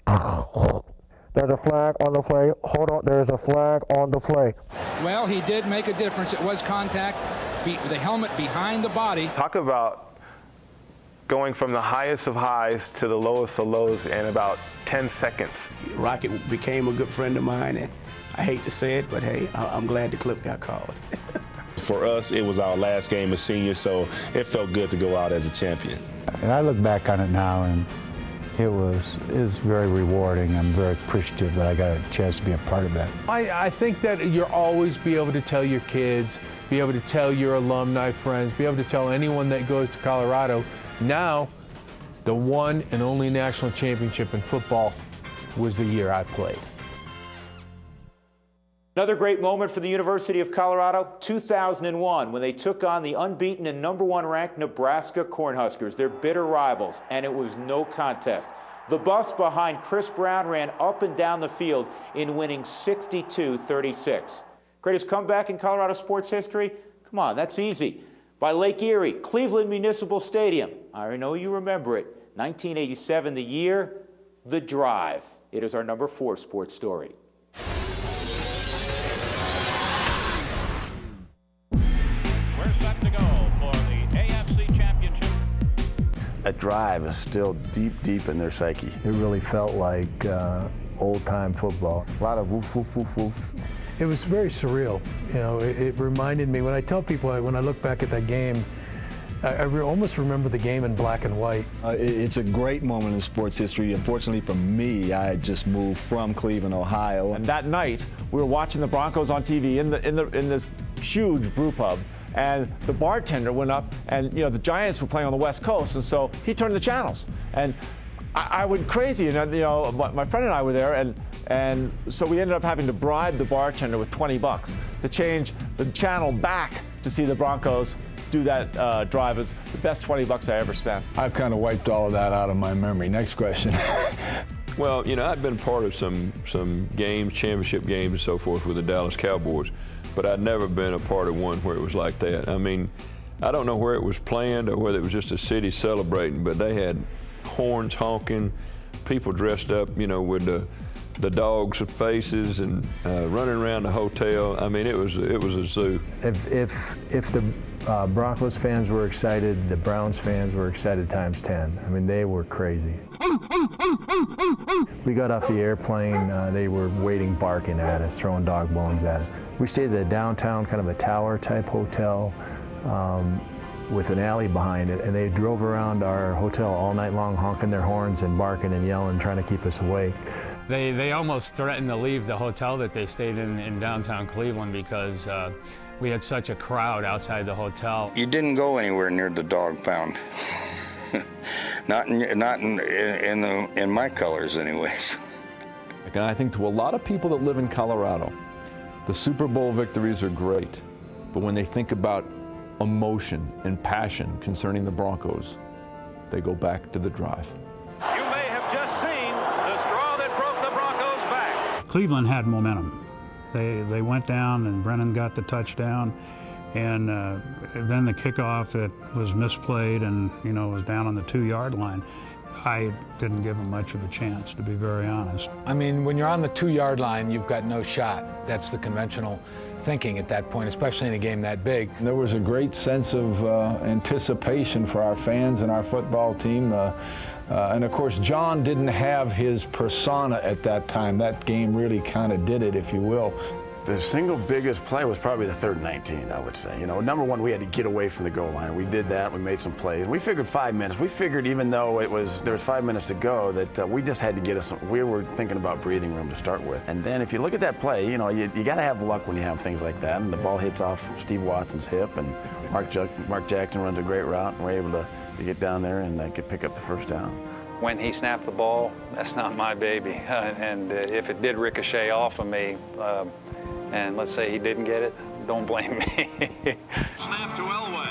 there's a flag on the play. Hold on, there's a flag on the play. Well, he did make a difference. It was contact, the helmet behind the body. Talk about going from the highest of highs to the lowest of lows in about 10 seconds. Rocket became a good friend of mine, and I hate to say it, but hey, I'm glad the clip got called. For us, it was our last game as seniors, so it felt good to go out as a champion. And I look back on it now, and it was very rewarding. I'm very appreciative that I got a chance to be a part of that. I think that you'll always be able to tell your kids, be able to tell your alumni friends, be able to tell anyone that goes to Colorado, now the one and only national championship in football was the year I played. Another great moment for the University of Colorado, 2001, when they took on the unbeaten and #1 ranked Nebraska Cornhuskers, their bitter rivals, and it was no contest. The Buffs behind Chris Brown ran up and down the field in winning 62-36. Greatest comeback in Colorado sports history? Come on, that's easy. By Lake Erie, Cleveland Municipal Stadium. I know you remember it. 1987, the year, The Drive. It is our number 4 sports story. A drive is still deep in their psyche. It really felt like old-time football. A lot of woof, woof, woof, woof. It was very surreal. You know, it reminded me, when I tell people, when I look back at that game, I almost remember the game in black and white. It's a great moment in sports history. Unfortunately for me, I had just moved from Cleveland, Ohio. And that night, we were watching the Broncos on TV in this huge brew pub. And the bartender went up, and the Giants were playing on the West Coast, and so he turned the channels, and I went crazy. And my friend and I were there, and so we ended up having to bribe the bartender with $20 to change the channel back to see the Broncos do that drive. Is the best $20 I ever spent. I've kind of wiped all of that out of my memory. Next question. Well, I've been part of some games, championship games and so forth with the Dallas Cowboys, but I'd never been a part of one where it was like that. I mean, I don't know where it was planned or whether it was just a city celebrating, but they had horns honking, people dressed up, with the dogs' faces and running around the hotel. I mean, it was a zoo. If the Broncos fans were excited, the Browns fans were excited times 10. I mean, they were crazy. We got off the airplane, they were waiting, barking at us, throwing dog bones at us. We stayed at a downtown, kind of a tower-type hotel with an alley behind it, and they drove around our hotel all night long, honking their horns and barking and yelling, trying to keep us awake. They almost threatened to leave the hotel that they stayed in downtown Cleveland because we had such a crowd outside the hotel. You didn't go anywhere near the dog pound. Not in my colors, anyways. And I think to a lot of people that live in Colorado, the Super Bowl victories are great, but when they think about emotion and passion concerning the Broncos, they go back to the drive. Cleveland had momentum. They went down and Brennan got the touchdown, and then the kickoff that was misplayed and was down on the 2-yard line. I didn't give him much of a chance, to be very honest. I mean, when you're on the 2-yard line, you've got no shot. That's the conventional thinking at that point, especially in a game that big. There was a great sense of anticipation for our fans and our football team. And of course, John didn't have his persona at that time. That game really kind of did it, if you will. The single biggest play was probably the 3rd and 19, I would say. Number one, we had to get away from the goal line. We did that. We made some plays. We figured 5 minutes. We figured even though there was 5 minutes to go, that we just had to get us. We were thinking about breathing room to start with. And then if you look at that play, you got to have luck when you have things like that. And the ball hits off Steve Watson's hip, and Mark Jackson runs a great route, and we're able to get down there and pick up the first down. When he snapped the ball, that's not my baby. And if it did ricochet off of me, and let's say he didn't get it, don't blame me. Snap to Elway.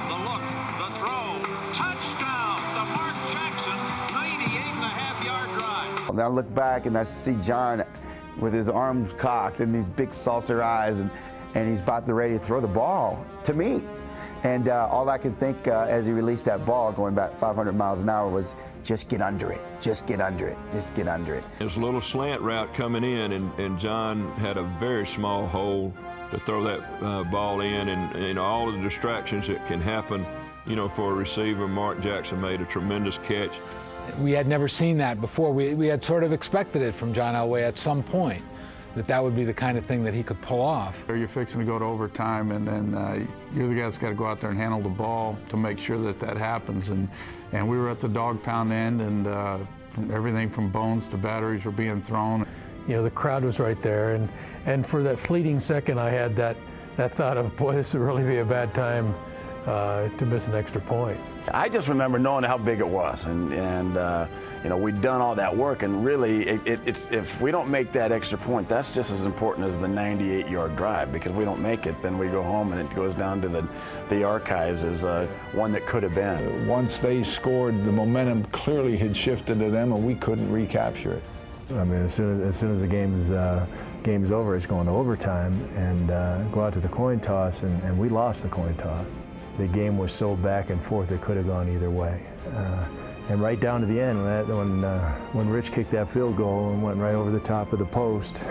The look, the throw, touchdown to Mark Jackson, 98.5-yard drive. Now I look back and I see John with his arms cocked and these big saucer eyes, and he's about to ready to throw the ball to me. And all I could think as he released that ball going back 500 miles an hour was, just get under it, just get under it, just get under it. There's a little slant route coming in, and John had a very small hole to throw that ball in, and all of the distractions that can happen, for a receiver. Mark Jackson made a tremendous catch. We had never seen that before. We had sort of expected it from John Elway at some point, that would be the kind of thing that he could pull off. You're fixing to go to overtime, and then you're the guy that's got to go out there and handle the ball to make sure that happens. And we were at the dog pound end, and everything from bones to batteries were being thrown. The crowd was right there, and for that fleeting second, I had that thought of, boy, this would really be a bad time to miss an extra point. I just remember knowing how big it was, and we'd done all that work, and really, it's if we don't make that extra point, that's just as important as the 98-yard drive, because if we don't make it, then we go home and it goes down to the archives as one that could have been. Once they scored, the momentum clearly had shifted to them, and we couldn't recapture it. I mean, as soon as the game's over, it's going to overtime, and go out to the coin toss, and we lost the coin toss. The game was so back and forth, it could have gone either way. And right down to the end, when Rich kicked that field goal and went right over the top of the post,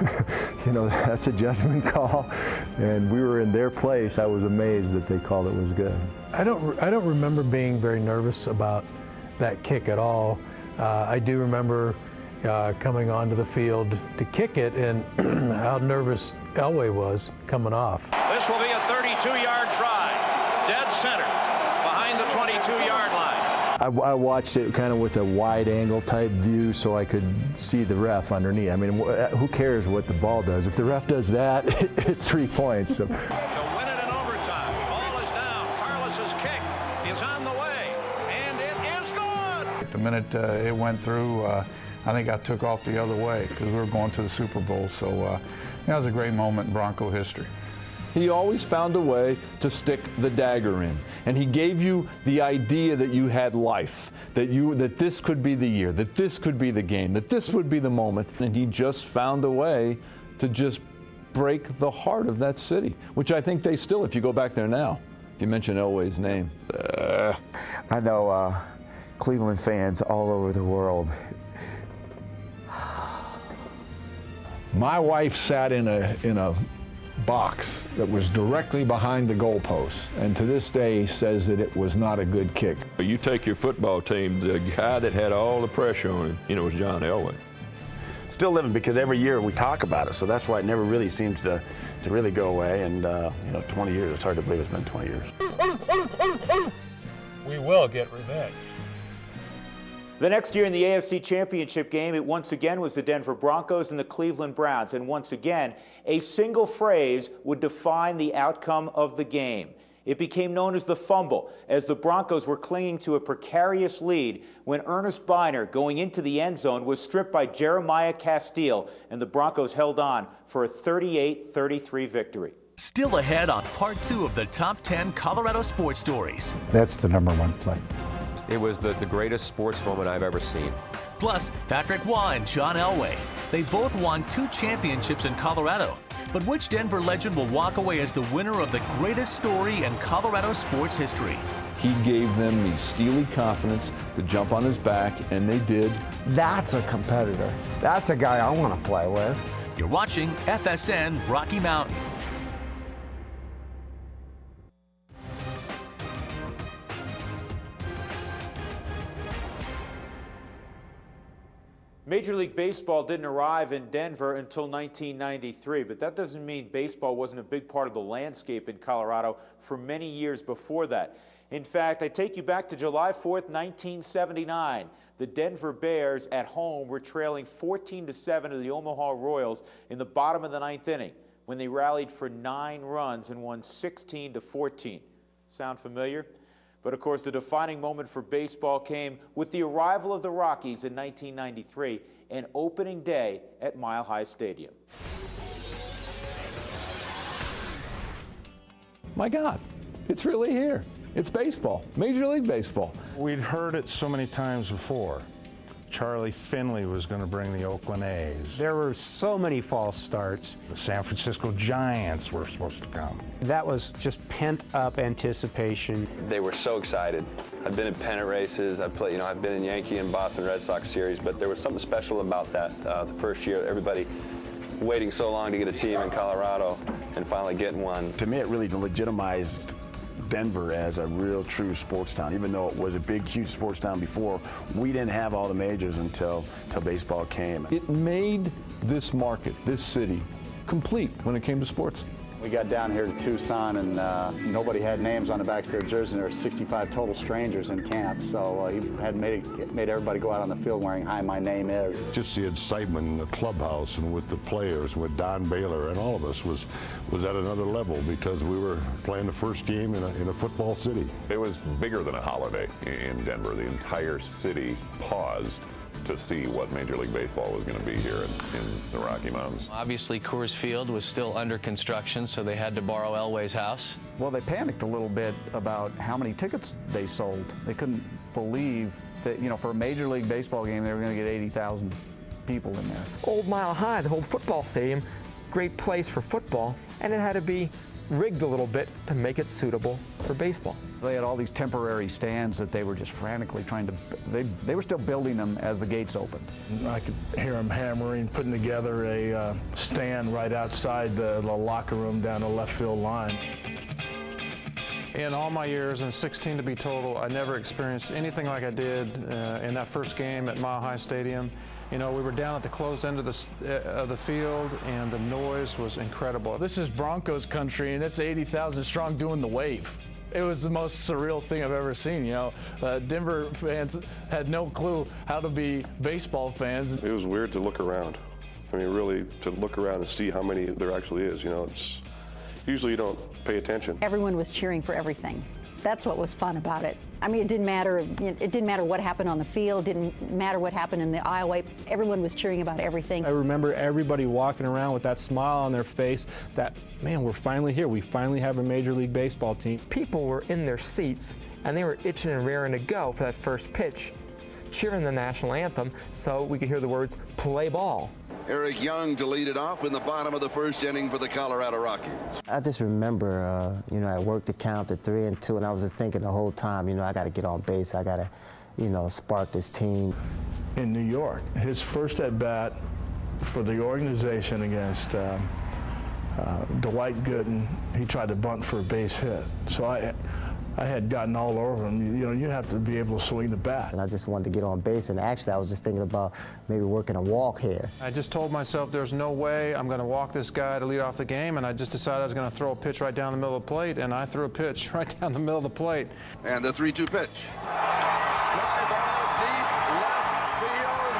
that's a judgment call. And we were in their place. I was amazed that they called it was good. I don't remember being very nervous about that kick at all. I do remember coming onto the field to kick it, and how nervous Elway was coming off. This will be a 32-yard try, dead center, behind the 22-yard line. I watched it kind of with a wide angle type view so I could see the ref underneath. I mean, who cares what the ball does? If the ref does that, it's 3 points. So. To win it in overtime, ball is down. Carlos's kick is on the way, and it is good. The minute it went through, I think I took off the other way because we were going to the Super Bowl. So that was a great moment in Bronco history. He always found a way to stick the dagger in, and he gave you the idea that you had life, that this could be the year, that this could be the game, that this would be the moment, and he just found a way to just break the heart of that city, which I think they still, if you go back there now, if you mention Elway's name. I know Cleveland fans all over the world. My wife sat in a box that was directly behind the goalpost, and to this day says that it was not a good kick. You take your football team, the guy that had all the pressure on him, was John Elway. Still living, because every year we talk about it, so that's why it never really seems to really go away. And 20 years, it's hard to believe it's been 20 years. We will get revenge. The next year in the AFC Championship game, it once again was the Denver Broncos and the Cleveland Browns. And once again, a single phrase would define the outcome of the game. It became known as the fumble, as the Broncos were clinging to a precarious lead when Ernest Biner, going into the end zone, was stripped by Jeremiah Castile, and the Broncos held on for a 38-33 victory. Still ahead on part 2 of the Top 10 Colorado Sports Stories. That's the #1 play. It was the greatest sports moment I've ever seen. Plus, Patrick Waugh and John Elway. They both won 2 championships in Colorado. But which Denver legend will walk away as the winner of the greatest story in Colorado sports history? He gave them the steely confidence to jump on his back, and they did. That's a competitor. That's a guy I want to play with. You're watching FSN Rocky Mountain. Major League Baseball didn't arrive in Denver until 1993, but that doesn't mean baseball wasn't a big part of the landscape in Colorado for many years before that. In fact, I take you back to July 4th, 1979. The Denver Bears at home were trailing 14-7 to the Omaha Royals in the bottom of the 9th inning when they rallied for 9 runs and won 16-14. Sound familiar? But of course, the defining moment for baseball came with the arrival of the Rockies in 1993 and opening day at Mile High Stadium. My God, it's really here. It's baseball, Major League Baseball. We'd heard it so many times before. Charlie Finley was going to bring the Oakland A's. There were so many false starts. The San Francisco Giants were supposed to come. That was just pent-up anticipation. They were so excited. I've been in pennant races. I've been in Yankee and Boston Red Sox series, but there was something special about that. The first year, everybody waiting so long to get a team in Colorado and finally getting one. To me, it really legitimized Denver as a real true sports town. Even though it was a big, huge sports town before, we didn't have all the majors until baseball came. It made this market, this city, complete when it came to sports. We got down here to Tucson, and nobody had names on the backs of their jersey. There were 65 total strangers in camp, so he had made everybody go out on the field wearing "Hi, my name is." Just the excitement in the clubhouse and with the players, with Don Baylor and all of us was at another level because we were playing the first game in a football city. It was bigger than a holiday in Denver. The entire city paused to see what Major League Baseball was going to be here in the Rocky Mountains. Obviously, Coors Field was still under construction, so they had to borrow Elway's house. Well, they panicked a little bit about how many tickets they sold. They couldn't believe that, for a Major League Baseball game, they were going to get 80,000 people in there. Old Mile High, the old football stadium, great place for football, and it had to be rigged a little bit to make it suitable for baseball. They had all these temporary stands that they were just frantically trying to, they were still building them as the gates opened. I could hear them hammering, putting together a stand right outside the locker room down the left field line. In all my years, and 16 to be total, I never experienced anything like I did in that first game at Mile High Stadium. We were down at the closed end of the field, and the noise was incredible. This is Broncos country, and it's 80,000 strong doing the wave. It was the most surreal thing I've ever seen. Denver fans had no clue how to be baseball fans. It was weird to look around. I mean, really, to look around and see how many there actually is. It's usually you don't pay attention. Everyone was cheering for everything. That's what was fun about it. I mean, it didn't matter. It didn't matter what happened on the field. Didn't matter what happened in the aisleway. Everyone was cheering about everything. I remember everybody walking around with that smile on their face. That, man, we're finally here. We finally have a Major League Baseball team. People were in their seats and they were itching and raring to go for that first pitch, cheering the national anthem so we could hear the words "play ball." Eric Young to lead it off in the bottom of the first inning for the Colorado Rockies. I just remember, I worked the count to 3-2, and I was just thinking the whole time, I got to get on base. I got to, spark this team. In New York, his first at-bat for the organization against Dwight Gooden, he tried to bunt for a base hit. So I had gotten all over him. You have to be able to swing the bat. And I just wanted to get on base, and actually I was just thinking about maybe working a walk here. I just told myself there's no way I'm going to walk this guy to lead off the game, and I just decided I was going to throw a pitch right down the middle of the plate, and I threw a pitch right down the middle of the plate. And the 3-2 pitch. Fly ball deep left field.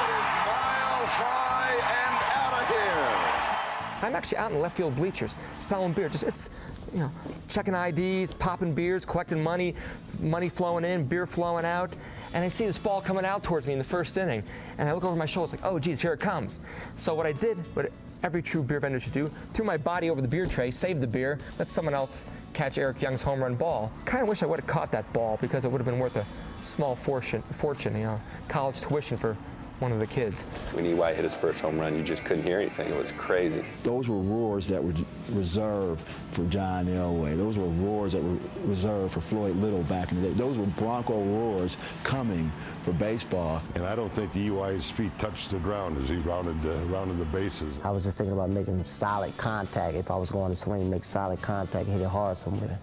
It is mile high and out of here. I'm actually out in left field bleachers selling beer. Checking IDs, popping beers, collecting money flowing in, beer flowing out, and I see this ball coming out towards me in the first inning, and I look over my shoulder, it's like, oh geez, here it comes. So what I did, what every true beer vendor should do, threw my body over the beer tray, saved the beer, let someone else catch Eric Young's home run ball. Kind of wish I would have caught that ball because it would have been worth a small fortune, college tuition for one of the kids. When EY hit his first home run, you just couldn't hear anything. It was crazy. Those were roars that were reserved for John Elway. Those were roars that were reserved for Floyd Little back in the day. Those were Bronco roars coming for baseball. And I don't think EY's feet touched the ground as he rounded the bases. I was just thinking about making solid contact. If I was going to swing, make solid contact, hit it hard somewhere.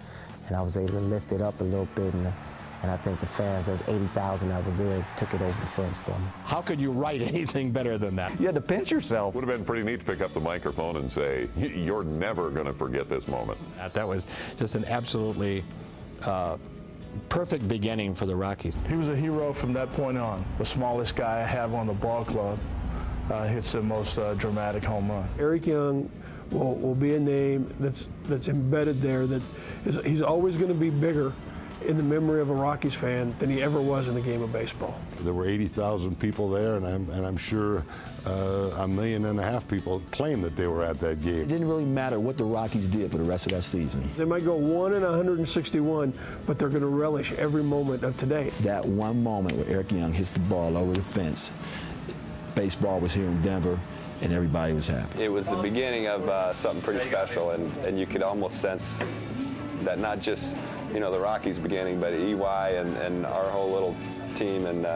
And I was able to lift it up a little bit. And I think the fans, there's 80,000 that was there, took it over the fence for me. How could you write anything better than that? You had to pinch yourself. Would have been pretty neat to pick up the microphone and say, you're never going to forget this moment. That was just an absolutely perfect beginning for the Rockies. He was a hero from that point on. The smallest guy I have on the ball club hits the most dramatic home run. Eric Young will be a name that's embedded there. He's always going to be bigger in the memory of a Rockies fan than he ever was in the game of baseball. There were 80,000 people there, and I'm sure 1.5 million people claimed that they were at that game. It didn't really matter what the Rockies did for the rest of that season. They might go 1 in 161, but they're going to relish every moment of today. That one moment where Eric Young hits the ball over the fence, baseball was here in Denver, and everybody was happy. It was the beginning of something pretty special, and you could almost sense that not just the Rockies beginning, but EY and our whole little team, and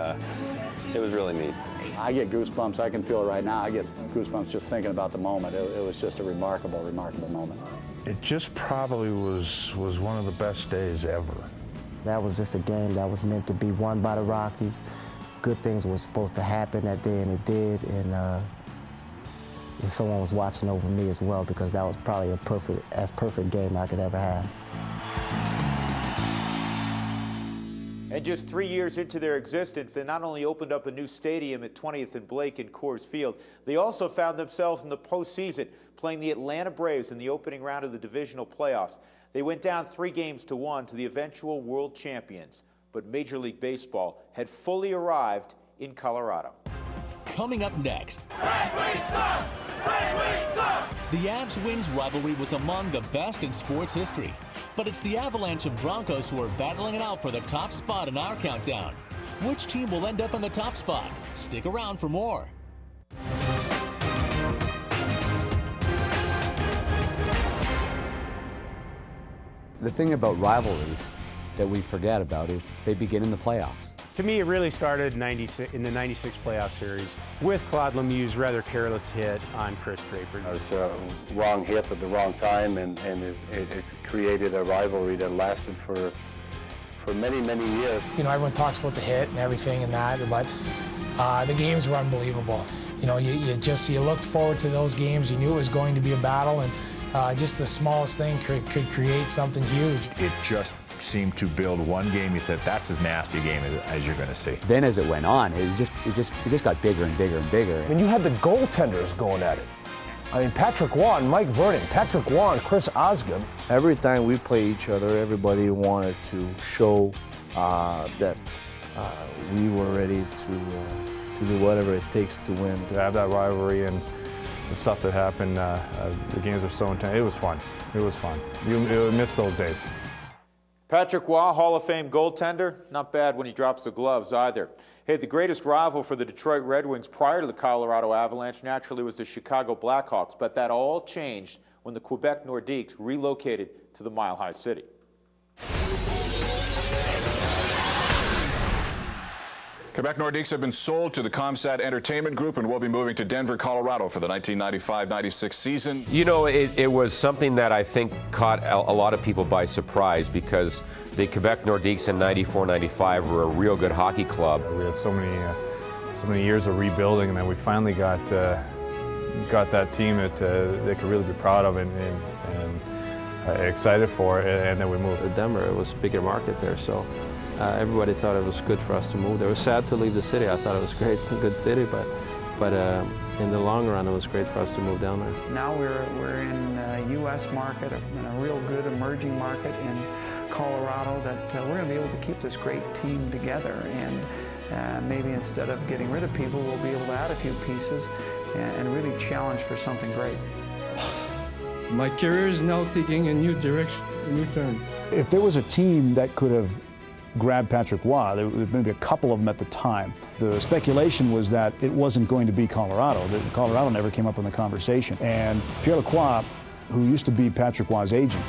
it was really neat. I get goosebumps. I can feel it right now. I get goosebumps just thinking about the moment. It was just a remarkable, remarkable moment. It just probably was one of the best days ever. That was just a game that was meant to be won by the Rockies. Good things were supposed to happen that day, and it did. And someone was watching over me as well, because that was probably as perfect game I could ever have. And just 3 years into their existence, they not only opened up a new stadium at 20th and Blake in Coors Field, they also found themselves in the postseason, playing the Atlanta Braves in the opening round of the divisional playoffs. They went down 3-1 to the eventual world champions, but Major League Baseball had fully arrived in Colorado. Coming up next, the Avs-Wings rivalry was among the best in sports history, but it's the Avalanche and Broncos who are battling it out for the top spot in our countdown. Which team will end up in the top spot? Stick around for more. The thing about rivalries that we forget about is they begin in the playoffs. To me, it really started in the 96 playoff series with Claude Lemieux's rather careless hit on Chris Draper. It was a wrong hit at the wrong time, and it created a rivalry that lasted for many, many years. Everyone talks about the hit and everything and that, but the games were unbelievable. You looked forward to those games. You knew it was going to be a battle, and just the smallest thing could create something huge. It just seemed to build one game. You thought that's as nasty a game as you're going to see. Then as it went on, it just got bigger and bigger and bigger. When you had the goaltenders going at it, I mean, Patrick Waugh and Mike Vernon, Patrick Waugh and Chris Osgood. Every time we play each other, everybody wanted to show that we were ready to do whatever it takes to win. To have that rivalry and the stuff that happened, the games were so intense. It was fun. It was fun. You miss those days. Patrick Waugh, Hall of Fame goaltender, not bad when he drops the gloves either. Hey, the greatest rival for the Detroit Red Wings prior to the Colorado Avalanche naturally was the Chicago Blackhawks, but that all changed when the Quebec Nordiques relocated to the Mile High City. Quebec Nordiques have been sold to the Comsat Entertainment Group and will be moving to Denver, Colorado for the 1995-96 season. It was something that I think caught a lot of people by surprise, because the Quebec Nordiques in 94-95 were a real good hockey club. We had so many years of rebuilding, and then we finally got that team that they could really be proud of and excited for, and then we moved to Denver. It was a bigger market there, so everybody thought it was good for us to move. They were sad to leave the city. I thought it was great, a good city, but in the long run, it was great for us to move down there. Now we're in a U.S. market, in a real good emerging market in Colorado, that we're going to be able to keep this great team together, and maybe instead of getting rid of people, we'll be able to add a few pieces and really challenge for something great. My career is now taking a new direction, a new turn. If there was a team that could have grab Patrick Waugh. There were maybe a couple of them at the time. The speculation was that it wasn't going to be Colorado, that Colorado never came up in the conversation. And Pierre Lacroix, who used to be Patrick Waugh's agent,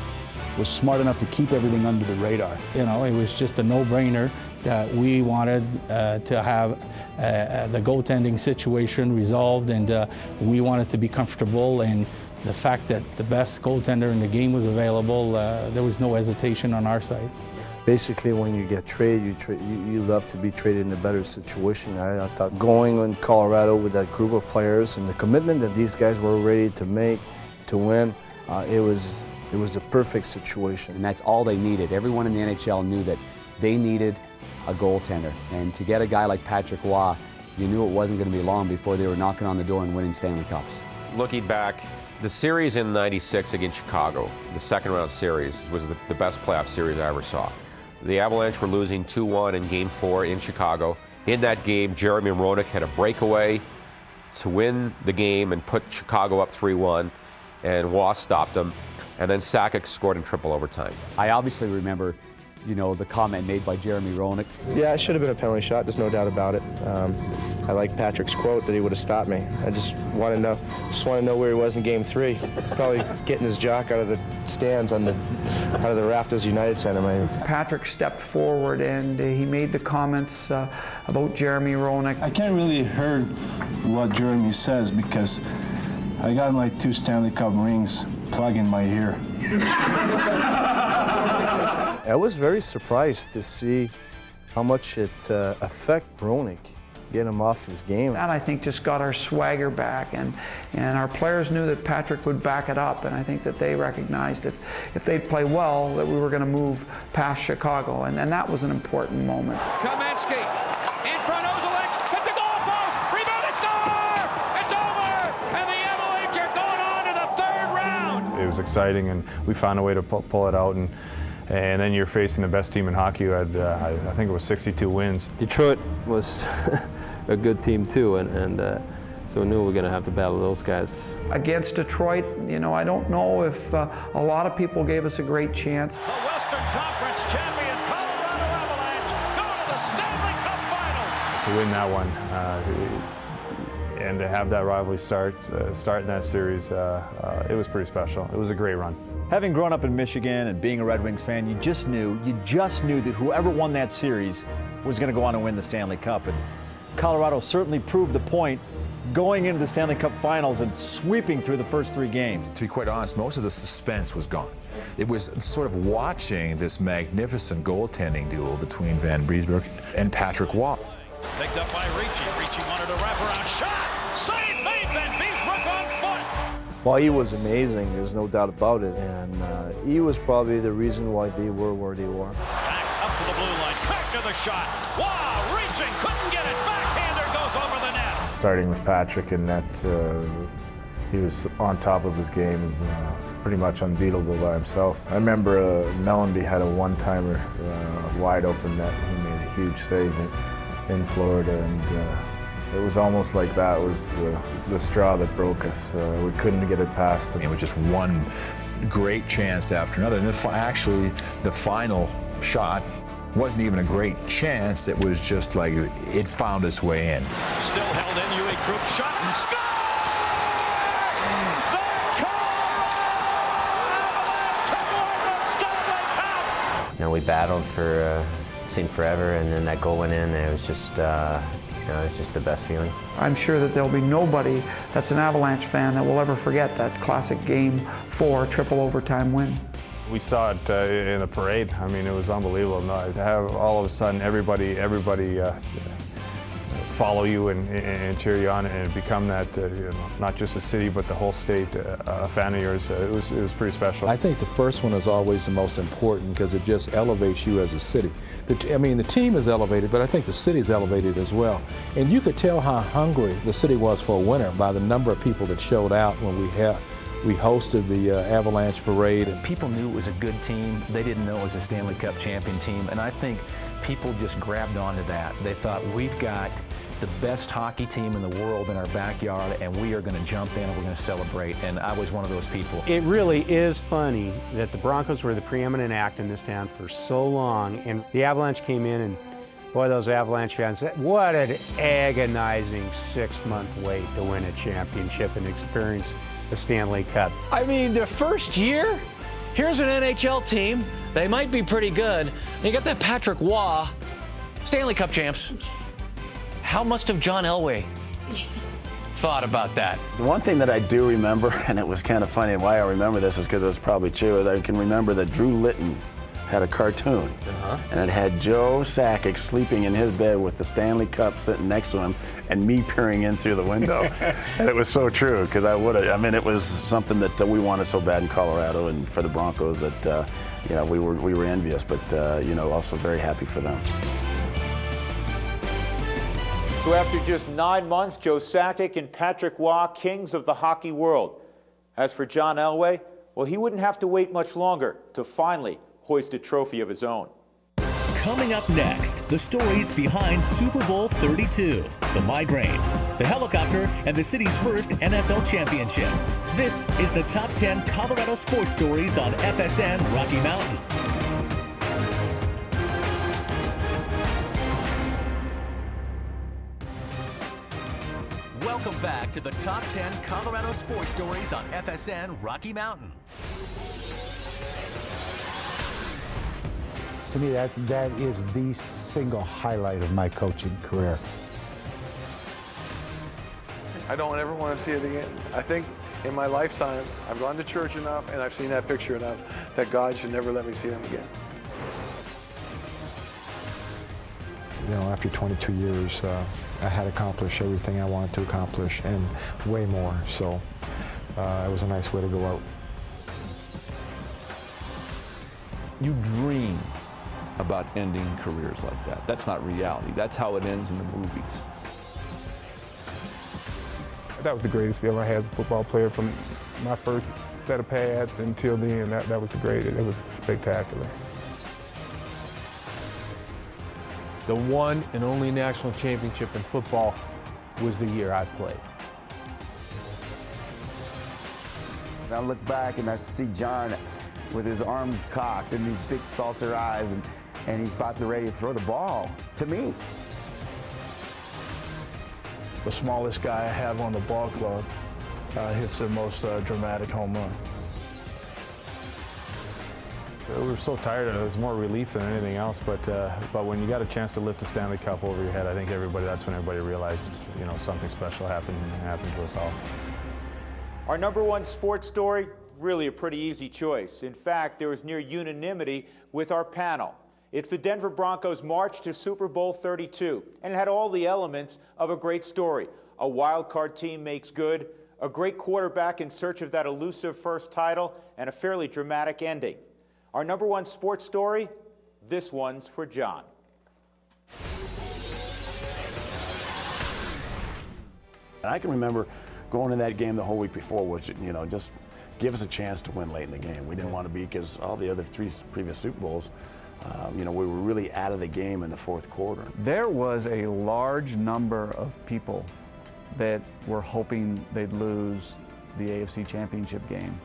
was smart enough to keep everything under the radar. You know, it was just a no-brainer that we wanted to have the goaltending situation resolved, and we wanted to be comfortable. And the fact that the best goaltender in the game was available, there was no hesitation on our side. Basically, when you get traded, you love to be traded in a better situation. I thought going in Colorado with that group of players and the commitment that these guys were ready to make to win, it was a perfect situation. And that's all they needed. Everyone in the NHL knew that they needed a goaltender. And to get a guy like Patrick Waugh, you knew it wasn't going to be long before they were knocking on the door and winning Stanley Cups. Looking back, the series in '96 against Chicago, the second round series, was the best playoff series I ever saw. The Avalanche were losing 2-1 in Game 4 in Chicago. In that game, Jeremy Roenick had a breakaway to win the game and put Chicago up 3-1, and Waugh stopped them. And then Sakic scored in triple overtime. I obviously remember, you know, the comment made by Jeremy Roenick. Yeah, it should have been a penalty shot. There's no doubt about it. I like Patrick's quote that he would have stopped me. I just want to know where he was in Game 3. Probably getting his jock out of the stands out of the Rafters United Center. Maybe. Patrick stepped forward and he made the comments about Jeremy Roenick. I can't really hear what Jeremy says because I got my 2 Stanley Cup rings plugged in my ear. I was very surprised to see how much it affected Roenick, get him off his game. That, I think, just got our swagger back, and our players knew that Patrick would back it up, and I think that they recognized if they'd play well that we were going to move past Chicago, and that was an important moment. Kamenski in front of Ozolek, hit the goal post, rebound, they score! It's over, and the Avalanche are going on to the 3rd round. It was exciting, and we found a way to pull it out, and then you're facing the best team in hockey who had, I think it was 62 wins. Detroit was a good team too, and so we knew we were going to have to battle those guys. Against Detroit, you know, I don't know if a lot of people gave us a great chance. The Western Conference champion Colorado Avalanche go to the Stanley Cup Finals. To win that one and to have that rivalry start in that series, it was pretty special. It was a great run. Having grown up in Michigan and being a Red Wings fan, you just knew that whoever won that series was going to go on and win the Stanley Cup. And Colorado certainly proved the point, going into the Stanley Cup Finals and sweeping through the first 3 games. To be quite honest, most of the suspense was gone. It was sort of watching this magnificent goaltending duel between Van Briesbroek and Patrick Waugh. Picked up by Ricci. Ricci wanted a wraparound shot. Save made, Van Briesbroek on foot. Well, he was amazing, there's no doubt about it, and he was probably the reason why they were where they were. Back up to the blue line, crack to the shot. Wow, reaching, couldn't get it. Backhander goes over the net. Starting with Patrick in net, he was on top of his game, pretty much unbeatable by himself. I remember Mellenby had a one-timer wide open net. He made a huge save in Florida, and it was almost like that was the straw that broke us. We couldn't get it past him. It was just one great chance after another. And actually, the final shot wasn't even a great chance. It was just like it found its way in. Still held in, Uwe Krupp shot and score! You know, we battled for seemed forever, and then that goal went in, and it was just it was just the best feeling. I'm sure that there'll be nobody that's an Avalanche fan that will ever forget that classic Game 4 triple overtime win. We saw it in the parade. I mean, it was unbelievable. To have all of a sudden everybody follow you and cheer you on and become that, not just the city but the whole state a fan of yours. It was pretty special. I think the first one is always the most important because it just elevates you as a city. The team is elevated, but I think the city is elevated as well. And you could tell how hungry the city was for a winner by the number of people that showed out when we hosted the Avalanche parade. People knew it was a good team. They didn't know it was a Stanley Cup champion team, and I think people just grabbed onto that. They thought, we've got the best hockey team in the world in our backyard, and we are going to jump in and we're going to celebrate. And I was one of those people. It really is funny that the Broncos were the preeminent act in this town for so long, and the Avalanche came in, and boy, those Avalanche fans, what an agonizing 6-month wait to win a championship and experience the Stanley Cup. I mean, the first year, here's an NHL team. They might be pretty good. You got that Patrick Waugh, Stanley Cup champs. How must have John Elway thought about that? The one thing that I do remember, and it was kind of funny, and why I remember this is because it was probably true, is I can remember that Drew Litton had a cartoon, and it had Joe Sakic sleeping in his bed with the Stanley Cup sitting next to him, and me peering in through the window. And it was so true, because it was something that we wanted so bad in Colorado and for the Broncos that we were envious, but also very happy for them. So after just 9 months, Joe Sakic and Patrick Waugh, kings of the hockey world. As for John Elway, well, he wouldn't have to wait much longer to finally hoist a trophy of his own. Coming up next, the stories behind Super Bowl 32, the migraine, the helicopter, and the city's first NFL championship. This is the Top 10 Colorado Sports Stories on FSN Rocky Mountain. Welcome back to the Top 10 Colorado Sports Stories on FSN Rocky Mountain. To me, that is the single highlight of my coaching career. I don't ever want to see it again. I think in my lifetime, I've gone to church enough and I've seen that picture enough that God should never let me see them again. After 22 years, I had accomplished everything I wanted to accomplish and way more. So it was a nice way to go out. You dream about ending careers like that. That's not reality. That's how it ends in the movies. That was the greatest feeling I had as a football player, from my first set of pads until then. That was it was spectacular. The one and only national championship in football was the year I played. I look back and I see John with his arms cocked and these big saucer eyes, and he's about to ready to throw the ball to me. The smallest guy I have on the ball club hits the most dramatic home run. We were so tired of it. It was more relief than anything else. But when you got a chance to lift the Stanley Cup over your head, I think that's when everybody realized, something special happened to us all. Our number one sports story, really a pretty easy choice. In fact, there was near unanimity with our panel. It's the Denver Broncos' march to Super Bowl 32, and it had all the elements of a great story. A wild card team makes good, a great quarterback in search of that elusive first title, and a fairly dramatic ending. Our number one sports story, this one's for John. I can remember going to that game the whole week before, which, just give us a chance to win late in the game. We didn't want to be, because all the other 3 previous Super Bowls, we were really out of the game in the fourth quarter. There was a large number of people that were hoping they'd lose the AFC Championship game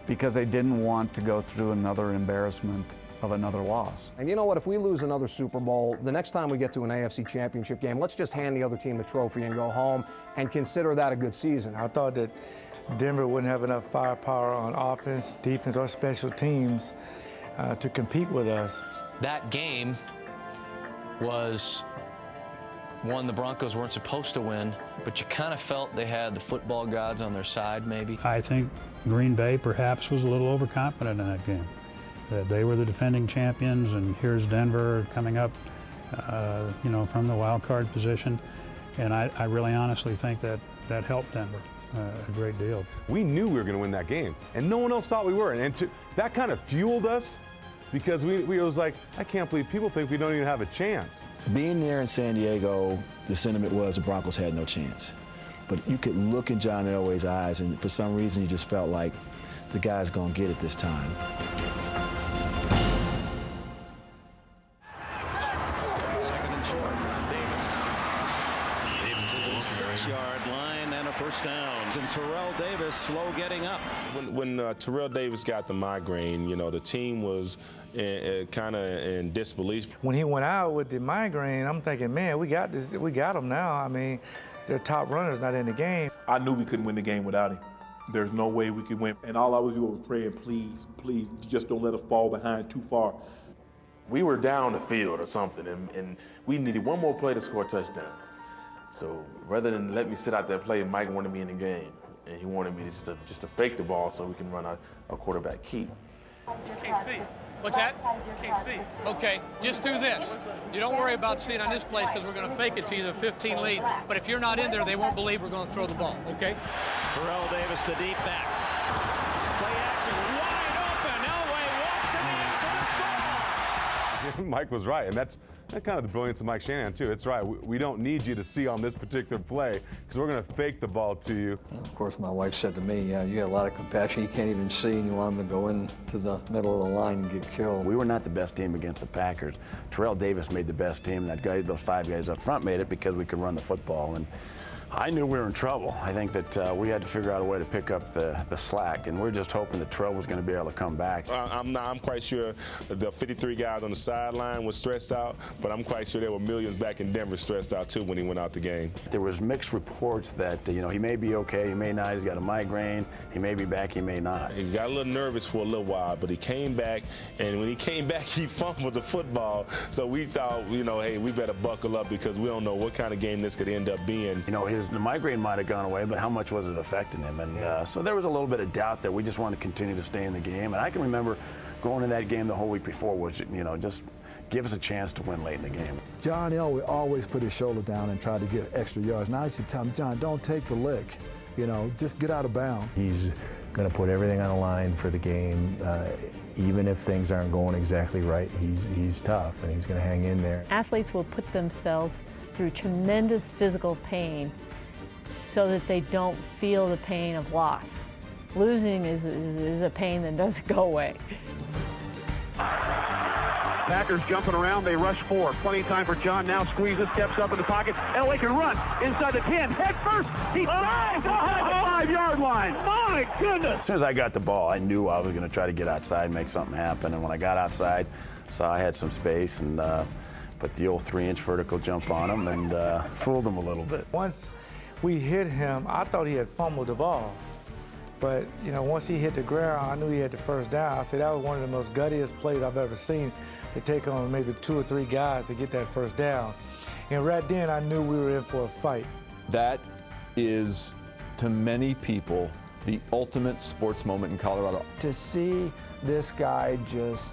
because they didn't want to go through another embarrassment of another loss. And you know what, if we lose another Super Bowl, the next time we get to an AFC Championship game, let's just hand the other team the trophy and go home and consider that a good season. I thought that Denver wouldn't have enough firepower on offense, defense, or special teams to compete with us. That game was one the Broncos weren't supposed to win, but you kind of felt they had the football gods on their side, maybe. I think Green Bay perhaps was a little overconfident in that game. That they were the defending champions, and here's Denver coming up, from the wild card position. And I really honestly think that helped Denver a great deal. We knew we were going to win that game, and no one else thought we were. And that kind of fueled us, because we was like, I can't believe people think we don't even have a chance. Being there in San Diego, the sentiment was the Broncos had no chance. But you could look in John Elway's eyes, and for some reason you just felt like the guy's going to get it this time. Second and short. Davis. And Terrell Davis slow getting up. When Terrell Davis got the migraine, you know, the team was kind of in disbelief. When he went out with the migraine, I'm thinking, man, we got this. We got him now. I mean, their top runner's not in the game. I knew we couldn't win the game without him. There's no way we could win. And all I was doing was praying, please, please, just don't let us fall behind too far. We were down the field or something, and we needed one more play to score a touchdown. So rather than let me sit out there play, Mike wanted me in the game, and he wanted me to just to fake the ball so we can run a quarterback keep. Can't see. What's that? Can't see. Okay, just do this. You don't worry about seeing on this place because we're going to fake it to you, the 15 lead. But if you're not in there, they won't believe we're going to throw the ball, okay? Terrell Davis, the deep back. Play action, wide open. Elway walks it in for the score. Mike was right, and that's kind of the brilliance of Mike Shanahan, too. It's right. We don't need you to see on this particular play because we're going to fake the ball to you. Of course, my wife said to me, you got a lot of compassion. You can't even see, and you want him to go into the middle of the line and get killed. We were not the best team against the Packers. Terrell Davis made the best team. Those 5 guys up front made it because we could run the football. And I knew we were in trouble. I think that we had to figure out a way to pick up the slack, and we're just hoping that Terrell was going to be able to come back. I'm quite sure the 53 guys on the sideline were stressed out, but I'm quite sure there were millions back in Denver stressed out too when he went out the game. There was mixed reports that he may be okay, he may not. He's got a migraine. He may be back, he may not. He got a little nervous for a little while, but he came back, and when he came back, he fumbled the football. So we thought, hey, we better buckle up because we don't know what kind of game this could end up being. The migraine might have gone away, but how much was it affecting him? And so there was a little bit of doubt that we just wanted to continue to stay in the game. And I can remember going to that game the whole week before was, just give us a chance to win late in the game. John Elway always put his shoulder down and tried to get extra yards. And I used to tell him, John, don't take the lick. Just get out of bounds. He's going to put everything on the line for the game. Even if things aren't going exactly right, he's tough, and he's going to hang in there. Athletes will put themselves through tremendous physical pain so that they don't feel the pain of loss. Losing is a pain that doesn't go away. Packers jumping around, they rush 4. Plenty of time for John now, squeezes, steps up in the pocket. Elway can run inside the 10, head first. He dives behind the 5-yard line. My goodness. As soon as I got the ball, I knew I was going to try to get outside and make something happen. And when I got outside, saw I had some space and put the old 3-inch vertical jump on him and fooled him a little bit. Once we hit him, I thought he had fumbled the ball. But, once he hit the ground, I knew he had the first down. I said that was one of the most guttiest plays I've ever seen, to take on maybe 2 or 3 guys to get that first down. And right then, I knew we were in for a fight. That is, to many people, the ultimate sports moment in Colorado. To see this guy just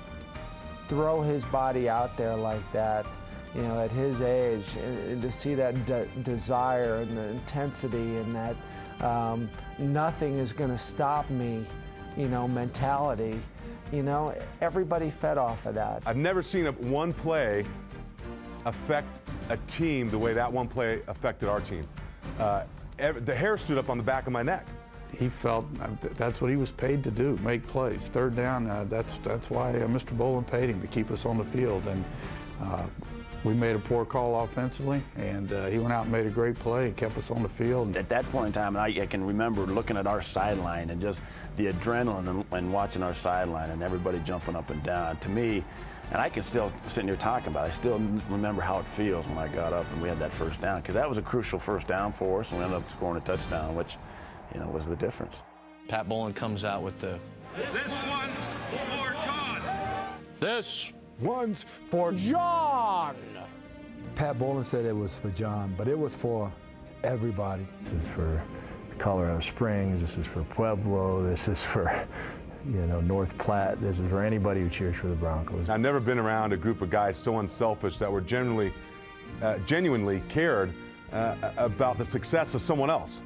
throw his body out there like that, at his age, and to see that desire and the intensity and that nothing is going to stop me, mentality, everybody fed off of that. I've never seen one play affect a team the way that one play affected our team. The hair stood up on the back of my neck. He felt that's what he was paid to do, make plays. Third down, that's why Mr. Bolin paid him, to keep us on the field. And we made a poor call offensively, and he went out and made a great play and kept us on the field. At that point in time, I can remember looking at our sideline and just the adrenaline and watching our sideline and everybody jumping up and down. To me, and I can still, sitting here talking about it, I still remember how it feels when I got up and we had that first down, because that was a crucial first down for us, and we ended up scoring a touchdown, which was the difference. Pat Bolin comes out with the... This one's for John. This one's for John. Pat Bolin said it was for John, but it was for everybody. This is for Colorado Springs. This is for Pueblo. This is for, North Platte. This is for anybody who cheers for the Broncos. I've never been around a group of guys so unselfish that were genuinely cared about the success of someone else.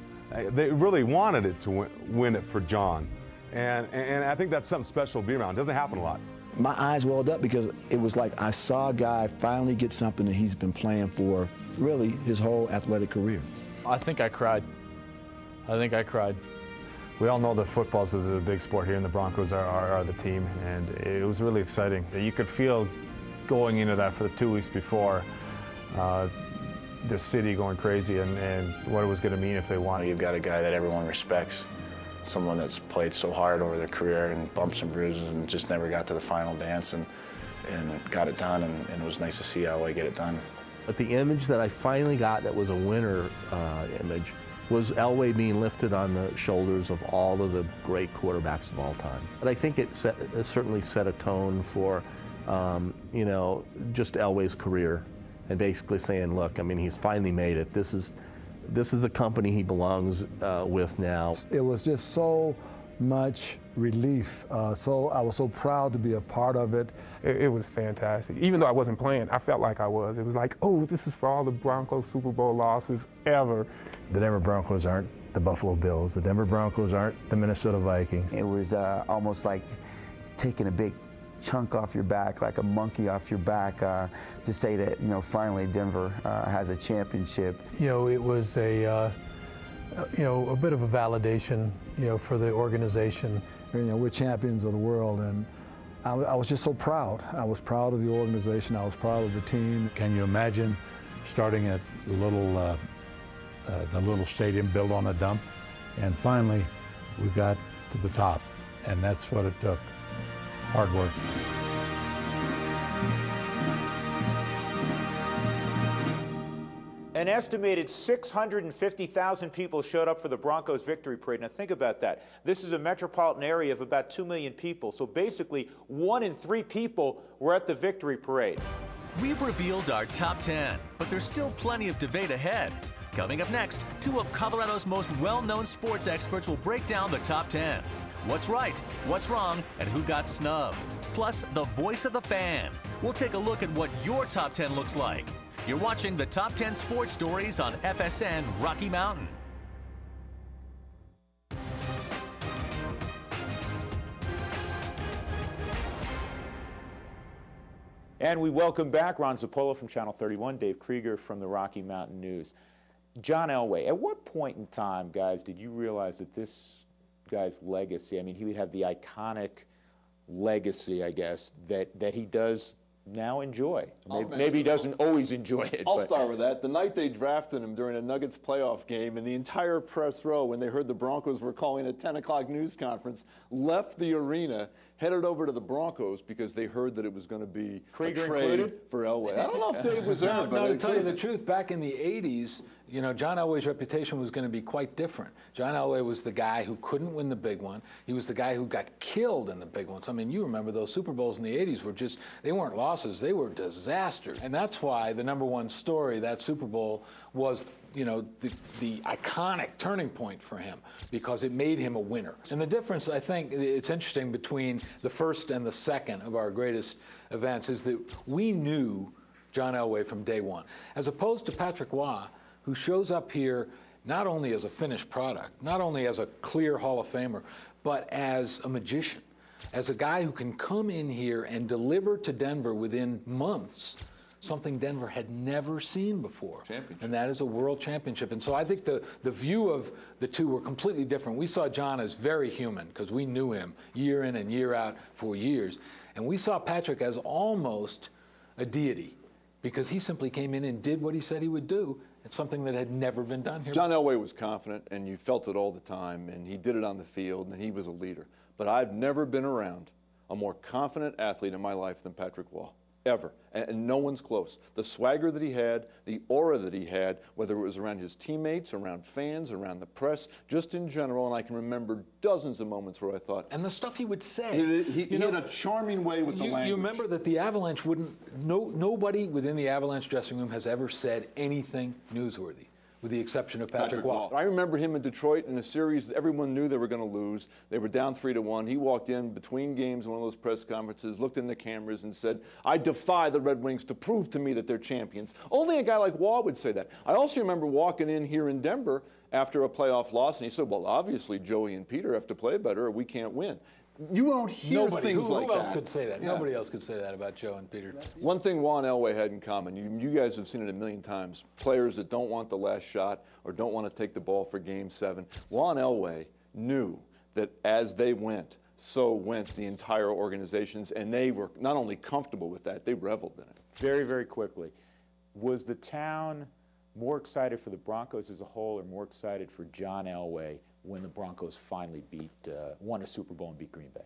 They really wanted it to win it for John. And I think that's something special to be around. It doesn't happen a lot. My eyes welled up because it was like I saw a guy finally get something that he's been playing for really his whole athletic career. I think I cried. We all know that football's the big sport here, and the Broncos are the team, and it was really exciting. You could feel going into that for the 2 weeks before, the city going crazy and what it was going to mean if they won. You've got a guy that everyone respects, someone that's played so hard over their career and bumps and bruises and just never got to the final dance and got it done, and it was nice to see Elway get it done. But the image that I finally got that was a winner image was Elway being lifted on the shoulders of all of the great quarterbacks of all time. But I think it certainly set a tone for, just Elway's career, and basically saying, look, I mean, he's finally made it. This is the company he belongs with now. It was just so much relief. I was so proud to be a part of it. It was fantastic. Even though I wasn't playing, I felt like I was. It was like, oh, this is for all the Broncos Super Bowl losses ever. The Denver Broncos aren't the Buffalo Bills. The Denver Broncos aren't the Minnesota Vikings. It was almost like taking a big chunk off your back, like a monkey off your back, to say that, finally Denver has a championship. It was a bit of a validation, for the organization. We're champions of the world, and I was just so proud. I was proud of the organization. I was proud of the team. Can you imagine starting at the little stadium built on a dump, and finally we got to the top, and that's what it took. Hard work. An estimated 650,000 people showed up for the Broncos victory parade. Now think about that. This is a metropolitan area of about 2 million people. So basically, 1 in 3 people were at the victory parade. We've revealed our top 10, but there's still plenty of debate ahead. Coming up next, 2 of Colorado's most well-known sports experts will break down the top 10. What's right, what's wrong, and who got snubbed. Plus, the voice of the fan. We'll take a look at what your top 10 looks like. You're watching the Top 10 Sports Stories on FSN Rocky Mountain. And we welcome back Ron Zappolo from Channel 31, Dave Krieger from the Rocky Mountain News. John Elway, at what point in time, guys, did you realize that this guy's legacy, I mean, he would have the iconic legacy, I guess, that he does now enjoy? Maybe he doesn't always enjoy it. I'll start with that. The night they drafted him during a Nuggets playoff game, and the entire press row, when they heard the Broncos were calling a 10 o'clock news conference, left the arena, headed over to the Broncos because they heard that it was going to be Krieger a trade included? For Elway. I don't know if Dave was there, but no, to tell you the truth, back in the 80s, John Elway's reputation was going to be quite different. John Elway was the guy who couldn't win the big one. He was the guy who got killed in the big ones. I mean, you remember those Super Bowls in the 80s were just, they weren't losses, they were disasters. And that's why the #1 story, that Super Bowl, was the iconic turning point for him, because it made him a winner. And the difference, I think, it's interesting between the first and the second of our greatest events is that we knew John Elway from day one, as opposed to Patrick Waugh, who shows up here not only as a finished product, not only as a clear Hall of Famer, but as a magician, as a guy who can come in here and deliver to Denver within months something Denver had never seen before. And that is a world championship. And so I think the view of the two were completely different. We saw John as very human because we knew him year in and year out for years. And we saw Patrick as almost a deity because he simply came in and did what he said he would do. It's something that had never been done here. John Elway was confident, and you felt it all the time, and he did it on the field, and he was a leader. But I've never been around a more confident athlete in my life than Patrick Waugh, ever. And no one's close. The swagger that he had, the aura that he had, whether it was around his teammates, around fans, around the press, just in general, and I can remember dozens of moments where I thought... And the stuff he would say. He had a charming way with the language. You remember that the Avalanche nobody within the Avalanche dressing room has ever said anything newsworthy, with the exception of Patrick Waugh. I remember him in Detroit in a series that everyone knew they were going to lose. They were down 3-1. He walked in between games, one of those press conferences, looked in the cameras and said, I defy the Red Wings to prove to me that they're champions. Only a guy like Waugh would say that. I also remember walking in here in Denver after a playoff loss, and he said, well, obviously Joey and Peter have to play better or we can't win. You don't hear things like that. Who else could say that? Yeah. Nobody else could say that about Joe and Peter. One thing Waugh and Elway had in common, you guys have seen it a million times, players that don't want the last shot or don't want to take the ball for Game 7. Waugh and Elway knew that as they went, so went the entire organizations, and they were not only comfortable with that, they reveled in it. Very, very quickly, was the town more excited for the Broncos as a whole or more excited for John Elway when the Broncos finally won a Super Bowl and beat Green Bay?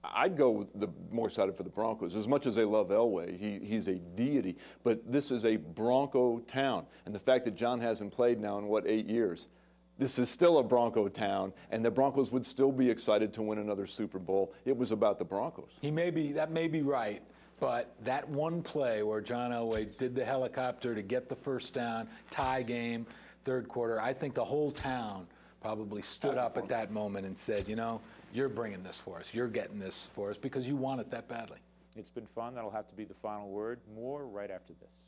I'd go with the more excited for the Broncos. As much as they love Elway, he's a deity, but this is a Bronco town. And the fact that John hasn't played now in, 8 years, this is still a Bronco town, and the Broncos would still be excited to win another Super Bowl. It was about the Broncos. That may be right, but that one play where John Elway did the helicopter to get the first down, tie game, third quarter, I think the whole town probably stood up at that moment and said, you know, you're bringing this for us. You're getting this for us because you want it that badly. It's been fun. That'll have to be the final word. More right after this.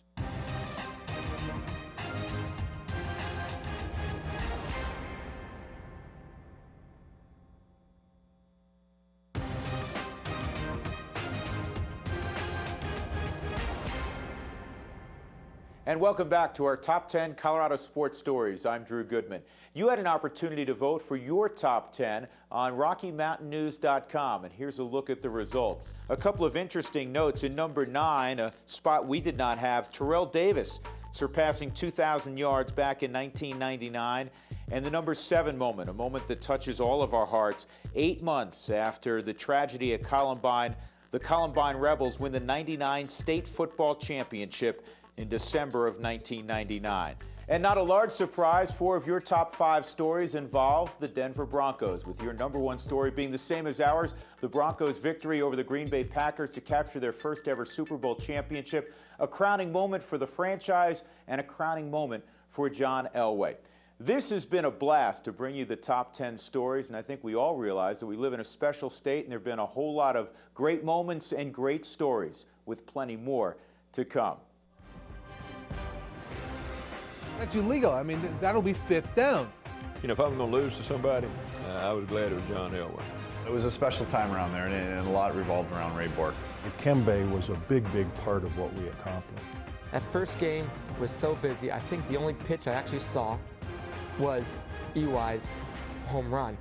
And welcome back to our Top 10 Colorado Sports Stories. I'm Drew Goodman. You had an opportunity to vote for your Top 10 on RockyMountainNews.com, and here's a look at the results. A couple of interesting notes. In number 9, a spot we did not have, Terrell Davis surpassing 2,000 yards back in 1999. And the number 7 moment, a moment that touches all of our hearts. 8 months after the tragedy at Columbine, the Columbine Rebels win the '99 State Football Championship in December of 1999. And not a large surprise, 4 of your top 5 stories involve the Denver Broncos, with your number 1 story being the same as ours, the Broncos' victory over the Green Bay Packers to capture their first ever Super Bowl championship, a crowning moment for the franchise and a crowning moment for John Elway. This has been a blast to bring you the top 10 stories, and I think we all realize that we live in a special state and there have been a whole lot of great moments and great stories, with plenty more to come. That's illegal. I mean, that'll be 5th down. You know, if I'm going to lose to somebody, I was glad it was John Elway. It was a special time around there, and a lot revolved around Ray Bork. Kembe was a big, big part of what we accomplished. That first game was so busy. I think the only pitch I actually saw was EY's home run.